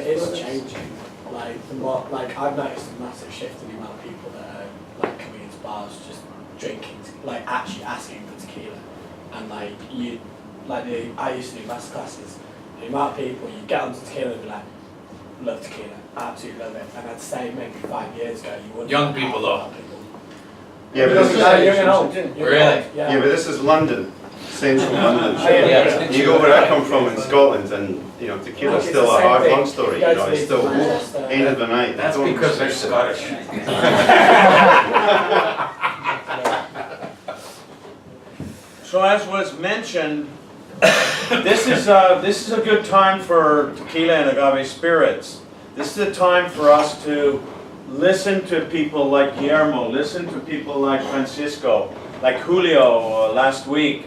is changing. Like the more, like I've noticed a massive shift in the amount of people that are like coming into bars just drinking, like actually asking for tequila. And like I used to do master classes. The amount of people you get onto tequila and be like, love tequila, absolutely love it. And I'd say maybe 5 years ago you wouldn't. Young people though. Yeah, but this is, Young and old. Really? yeah, but this is London, central London. Yeah. You go where I come from in Scotland, and you know tequila's It's still the a same hard thing. lung story. You You go know, to it's still Manchester, end of the night. That's Don't because they're respect it. Scottish. So as was mentioned, this is a good time for tequila and agave spirits. This is a time for us to listen to people like Guillermo, listen to people like Francisco, like Julio last week,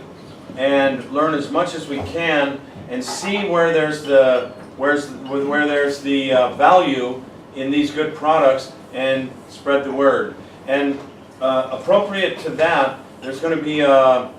and learn as much as we can and see where there's the value in these good products and spread the word. And appropriate to that, there's going to be a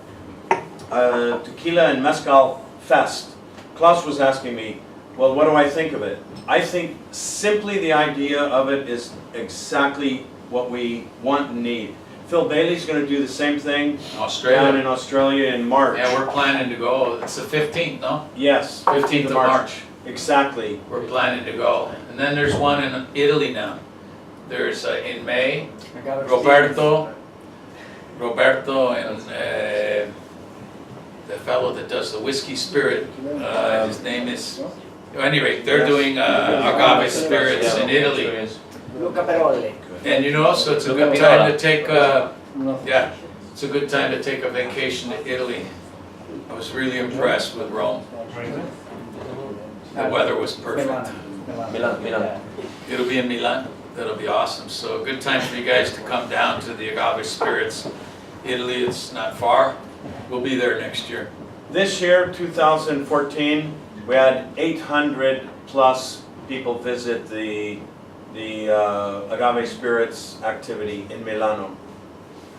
tequila and mezcal fest. Klaus was asking me, well, what do I think of it? I think simply the idea of it is exactly what we want and need. Phil Bailey's going to do the same thing down in Australia in March. Yeah, we're planning to go. It's the 15th, no? Yes, 15th of March. Exactly. We're planning to go. And then there's one in Italy now. There's in May, Roberto and the fellow that does the whiskey spirit, his name is, at any rate, they're doing agave spirits in Italy. Luca Perolli. And you know, so it's a good time to take it's a good time to take a vacation to Italy. I was really impressed with Rome. The weather was perfect. Milan. It'll be in Milan. That'll be awesome. So a good time for you guys to come down to the agave spirits. Italy, it's not far. We'll be there next year. This year, 2014, we had 800 plus people visit the agave spirits activity in Milano.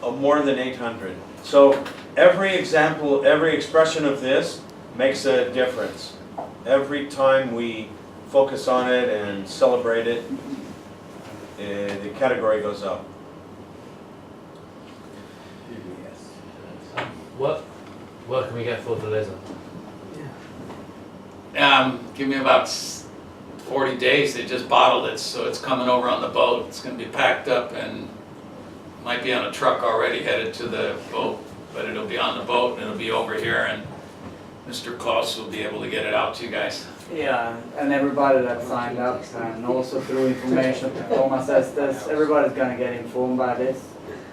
More than 800. So every example, every expression of this makes a difference. Every time we focus on it and celebrate it, the category goes up. What can we get for the laser? Give me about 40 days. They just bottled it, so it's coming over on the boat. It's going to be packed up and might be on a truck already headed to the boat, but it'll be on the boat and it'll be over here, and Mr. Klaus will be able to get it out to you guys. Yeah, and everybody that signed up, and also through information to Thomas Estes, everybody's gonna get informed by this.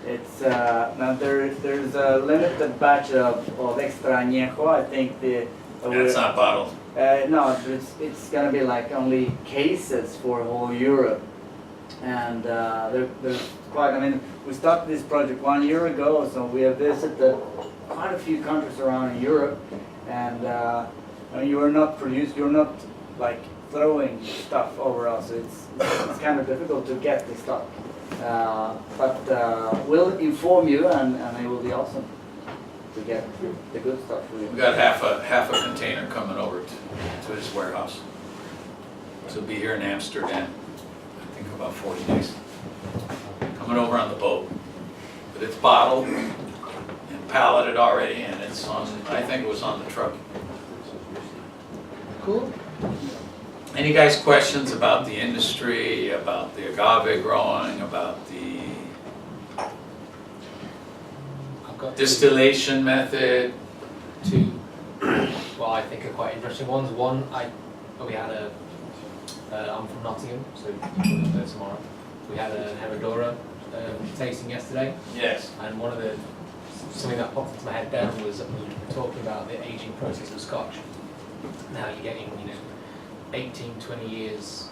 It's now there's a limited batch of extra añejo. I think It's not bottled. no, it's gonna be like only cases for whole Europe, and there's quite. I mean, we started this project 1 year ago, so we have visited quite a few countries around Europe, and you're not like throwing stuff over us. It's kind of difficult to get this stuff, but we'll inform you, and it will be awesome to get the good stuff for you. We got half a container coming over to his warehouse. So it'll be here in Amsterdam. I think about 40 days. Coming over on the boat, but it's bottled and palleted already, and it's on. I think it was on the truck. Cool. Any guys questions about the industry, about the agave growing, about the distillation method? Two, well, I think are quite interesting ones. One, we had I'm from Nottingham, so we'll go tomorrow. We had a Herradura tasting yesterday. Yes. And something that popped into my head then was we were talking about the aging process of Scotch. Now you're getting, 18, 20 years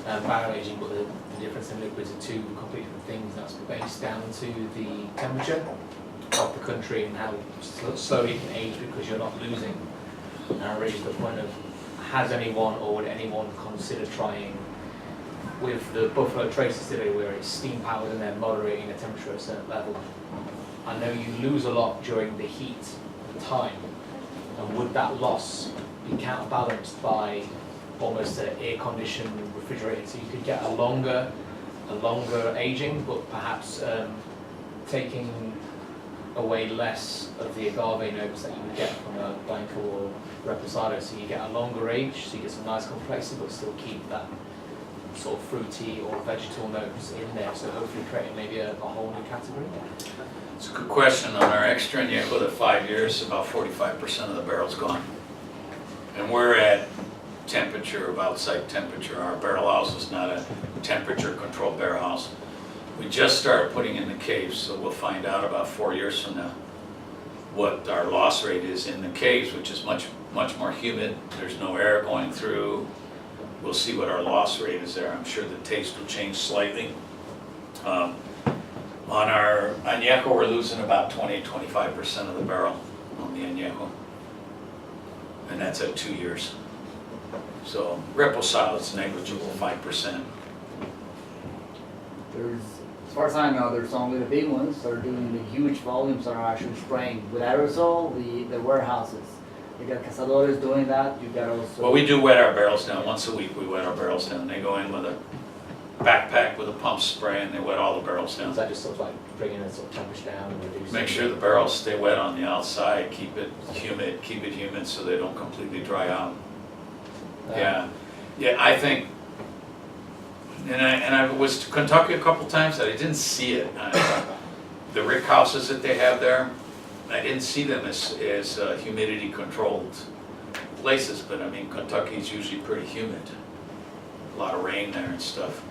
barrel aging, but the difference in liquids are two completely different things. That's based down to the temperature of the country and how slowly it can age because you're not losing. And I raised the point of, has anyone or would anyone consider trying with the Buffalo Trace distillery where it's steam powered and then moderating the temperature at a certain level? I know you lose a lot during the heat of the time, and would that loss be counterbalanced by almost an air-conditioned refrigerator, so you could get a longer aging, but perhaps taking away less of the agave notes that you would get from a Blanco or Reposado, so you get a longer age, so you get some nice complexity, but still keep that sort of fruity or vegetal notes in there, so hopefully creating maybe a whole new category. It's a good question. On our extra añejo, the 5 years, about 45% of the barrel's gone. And we're at temperature of outside temperature. Our barrel house is not a temperature controlled barrel house. We just started putting in the caves, so we'll find out about 4 years from now what our loss rate is in the caves, which is much more humid. There's no air going through. We'll see what our loss rate is there. I'm sure the taste will change slightly. On our añejo, we're losing about 20-25% of the barrel on the añejo, and that's at 2 years. So Reposado, it's negligible, 5%. There's, as far as I know, there's only the big ones that are doing the huge volumes that are actually spraying with aerosol, the warehouses. You got cazadores doing that, you got also... Well, we do wet our barrels down. Once a week we wet our barrels down. They go in with a backpack with a pump spray and they wet all the barrels down. Is that just sort of like bringing the sort of temperature down and reducing? Make sure the barrels stay wet on the outside, keep it humid so they don't completely dry out. Yeah, yeah, I think, and I was to Kentucky a couple times, and I didn't see it. The rick houses that they have there, I didn't see them as humidity controlled places, but I mean, Kentucky's usually pretty humid. A lot of rain there and stuff.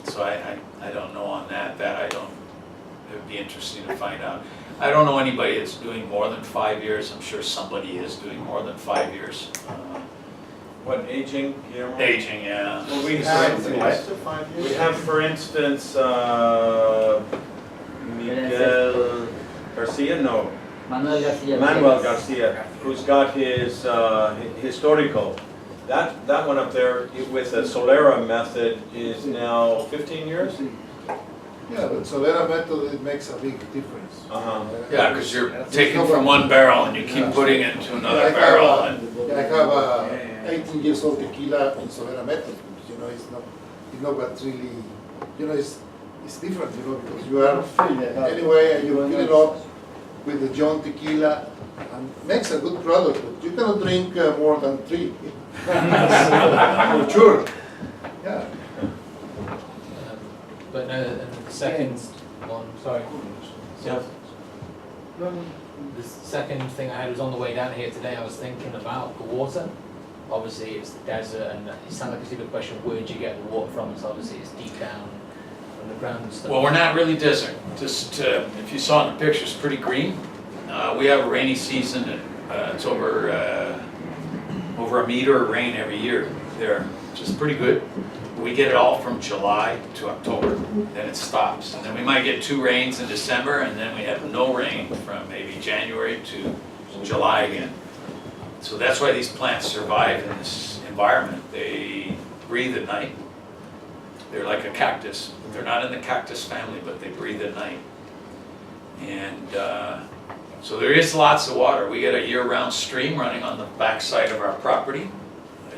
So I don't know on that, it would be interesting to find out. I don't know anybody that's doing more than 5 years. I'm sure somebody is doing more than 5 years. What, aging, Guillermo? Aging, yeah. Well, we We have, for instance, Miguel Garcia, no, Manuel Garcia. Manuel Garcia, who's got his historical. That one up there with the Solera method is now 15 years? Yeah, but Solera method, it makes a big difference. Yeah, because you're taking from one barrel and you keep putting it into another barrel. I have 18 years old tequila in Solera method. You know, it's not what really, you know, it's different, you know, because you are anyway and you fill it up with the John tequila and makes a good product, but you cannot drink more than 3. For sure. Yeah. But no, and the second one, sorry. Yeah. The second thing I had was on the way down here today, I was thinking about the water. Obviously it's the desert and it sounds like a stupid question, where do you get the water from? So obviously it's deep down underground and stuff. Well, we're not really desert. Just if you saw in the picture, it's pretty green. We have a rainy season. It's over a meter of rain every year there, which is pretty good. We get it all from July to October, then it stops. And then we might get 2 rains in December, and then we have no rain from maybe January to July again. So that's why these plants survive in this environment. They breathe at night. They're like a cactus. They're not in the cactus family, but they breathe at night. And so there is lots of water. We get a year-round stream running on the backside of our property.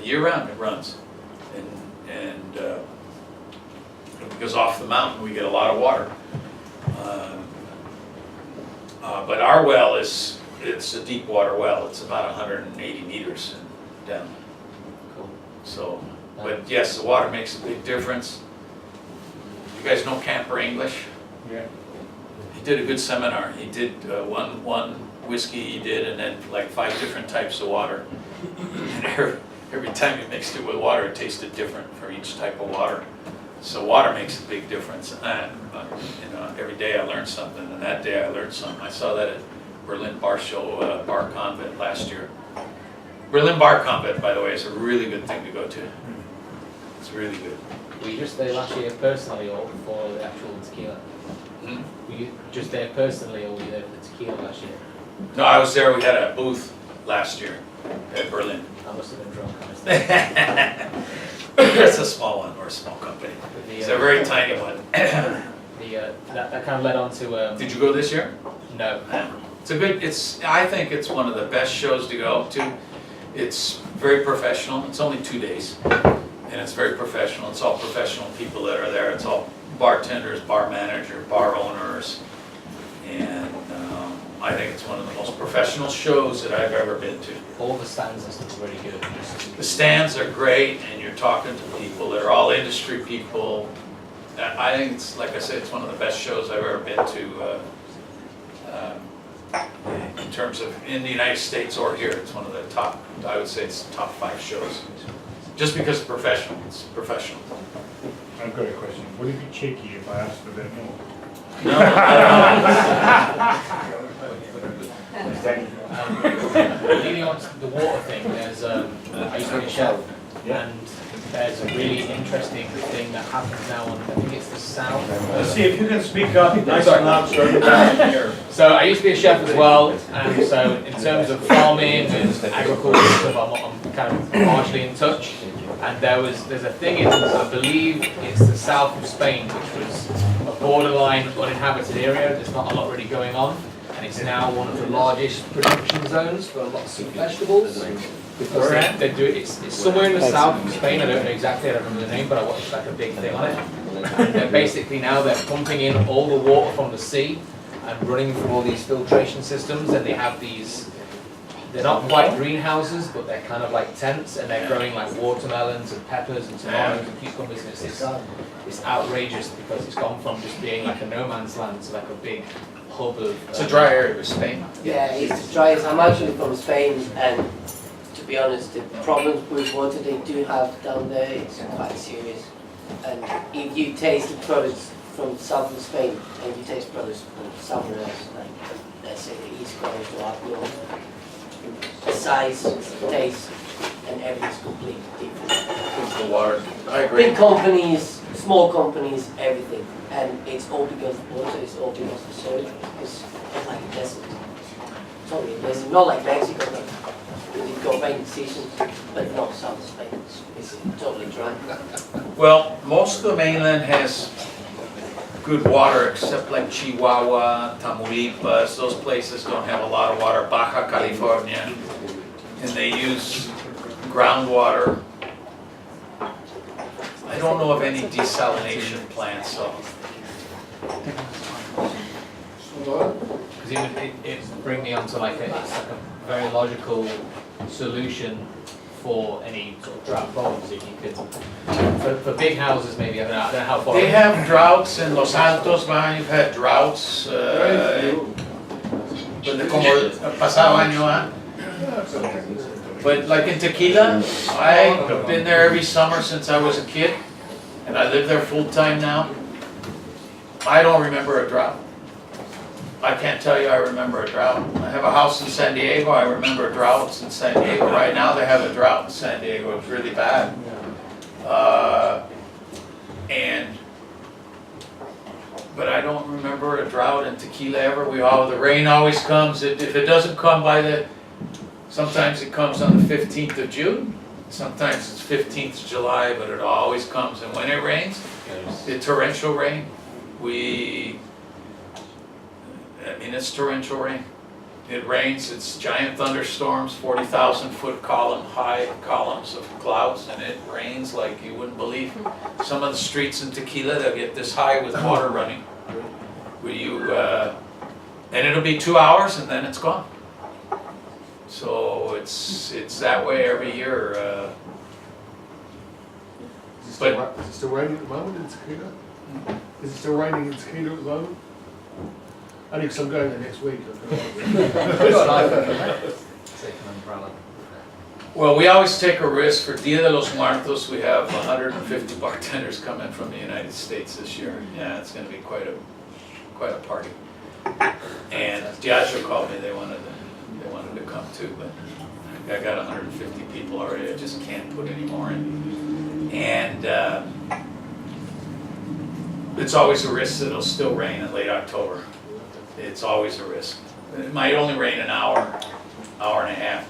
Year-round it runs. And because off the mountain we get a lot of water. But our well it's a deep water well. It's about 180 meters down. Cool. So, but yes, the water makes a big difference. You guys know Camper English? Yeah. He did a good seminar. He did one whiskey he did, and then like 5 different types of water. And every time you mixed it with water, it tasted different for each type of water. So water makes a big difference. And you know, every day I learned something, and that day I learned something. I saw that at Berlin Bar Show, Bar Convent last year. Berlin Bar Convent, by the way, is a really good thing to go to. It's really good. Were you just there last year personally or for the actual tequila? Hmm? Were you just there personally or were you there for the tequila last year? No, I was there. We had a booth last year at Berlin. I must have been drunk. It's a small one. We're a small company. It's a very tiny one. That kind of led on to... Did you go this year? No. It's a good, I think it's one of the best shows to go to. It's very professional. It's only 2 days. And it's very professional. It's all professional people that are there. It's all bartenders, bar manager, bar owners. And I think it's one of the most professional shows that I've ever been to. All the stands and stuff are really good. The stands are great, and you're talking to people that are all industry people. I think it's, like I said, it's one of the best shows I've ever been to in terms of in the United States or here. It's one of the top, I would say it's the top 5 shows. Just because it's professional, I've got a question. Would it be cheeky if I asked a bit more? No, Leading on to the water thing, there's I used to be a chef, and there's a really interesting thing that happens now on, I think it's the south. Let's see if you can speak up nice and loud so everybody can hear. So I used to be a chef as well, and so in terms of farming and agriculture stuff, I'm kind of partially in touch. And there's a thing in, I believe it's the south of Spain, which was a borderline uninhabited area. There's not a lot really going on, and it's now one of the largest production zones for lots of vegetables. Because they do it. It's somewhere in the south of Spain. I don't know exactly. I don't remember the name, but I watched like a big thing on it. And they're basically now they're pumping in all the water from the sea and running through all these filtration systems, and they have these. They're not quite greenhouses, but they're kind of like tents, and they're growing like watermelons and peppers and tomatoes and cucumbers. And it's outrageous because it's gone from just being like a no man's land to like a big hub of. It's a dry area of Spain. Yeah, it's dry. I'm actually from Spain, and to be honest, the problems with water they do have down there is quite serious. And if you taste the products from south of Spain and you taste products from somewhere else, like let's say the East Coast or up north, the size, the taste, and everything's completely different. The water. I agree. Big companies, small companies, everything. And it's all because of water, it's all because of soil. It's like a desert. It's only a desert. Not like Mexico, but you've got rainy seasons, but not south Spain. It's totally dry. Well, most of the mainland has good water, except like Chihuahua, Tamaulipas. Those places don't have a lot of water. Baja California, and they use groundwater. I don't know of any desalination plants, so. Because it would bring me onto like it's like a very logical solution for any sort of drought problems. If you could, for big houses maybe, I don't know how far. They have droughts in Los Altos, man. You've had droughts. Donde como el pasado año, ¿eh? But like in Tequila, I've been there every summer since I was a kid, and I live there full time now. I don't remember a drought. I can't tell you I remember a drought. I have a house in San Diego, I remember droughts in San Diego. Right now they have a drought in San Diego, it's really bad. But I don't remember a drought in Tequila ever. The rain always comes. If it doesn't come sometimes it comes on the 15th of June, sometimes it's 15th of July, but it always comes. And when it rains, the torrential rain, it's torrential rain. It rains, it's giant thunderstorms, 40,000 foot high columns of clouds, and it rains like you wouldn't believe. Some of the streets in Tequila, they'll get this high with water running. And it'll be 2 hours and then it's gone. So it's that way every year. Is it still raining at the moment in Tequila? Is it still raining in Tequila at the moment? Only because I'm going there next week. Take an umbrella. Well, we always take a risk. For Dia de los Muertos, we have 150 bartenders coming from the United States this year. Yeah, it's going to be quite a party. And Diageo called me; they wanted to come too, but I got 150 people already. I just can't put any more in. And it's always a risk that it'll still rain in late October. It's always a risk. It might only rain an hour and a half.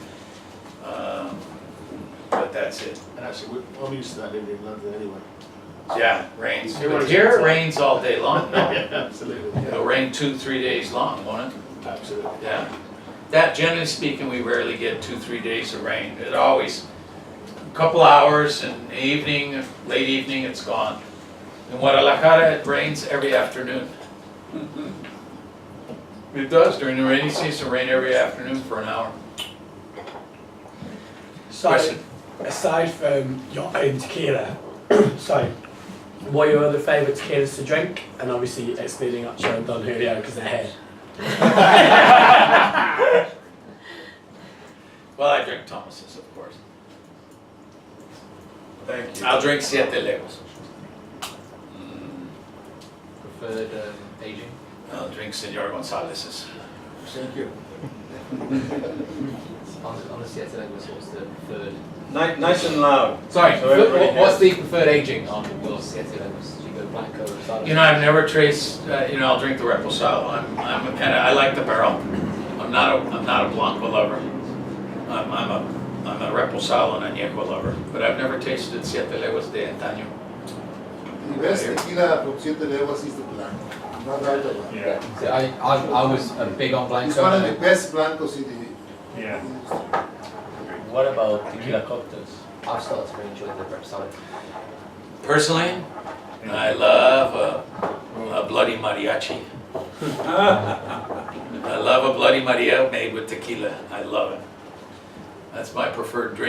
But that's it. And actually, I'm used to that living in London anyway. Yeah, rains. But here it rains all day long. Yeah, absolutely. It'll rain 2-3 days long, won't it? Absolutely. Yeah. That, generally speaking, we rarely get 2-3 days of rain. It always, a couple hours in the evening, late evening, it's gone. In Guadalajara, it rains every afternoon. It does. During the rainy season, rain every afternoon for an hour. So, Question? aside from your own tequila, so what are your other favourite tequilas to drink? And obviously excluding Ocho and Don Julio because they're here. Well, I drink Thomas's, of course. Thank you. I'll drink Siete Legos. Preferred aging? I'll drink Senor Gonzalez's. Thank you. On the Siete Legos, what's the preferred? Nice and loud. Sorry, So everybody what's has- the preferred aging on your Siete Legos? Do you go blanco or Rosado? You know, I've never traced. I'll drink the Reposado. I like the barrel. I'm not a Blanco lover. I'm I'm a reposado and añejo lover, but I've never tasted Siete Leguas de Antaño. Nivel's tequila from Siete Leguas is the blanco, not doubt about it. Yeah. So I was a big on It's Blanco. one of the best blancos in the Yeah. industry. What about tequila cocktails? I've started to really enjoy the reposado. Personally, I love a bloody mariachi. I love a bloody Maria made with tequila. I love it. That's my preferred drink.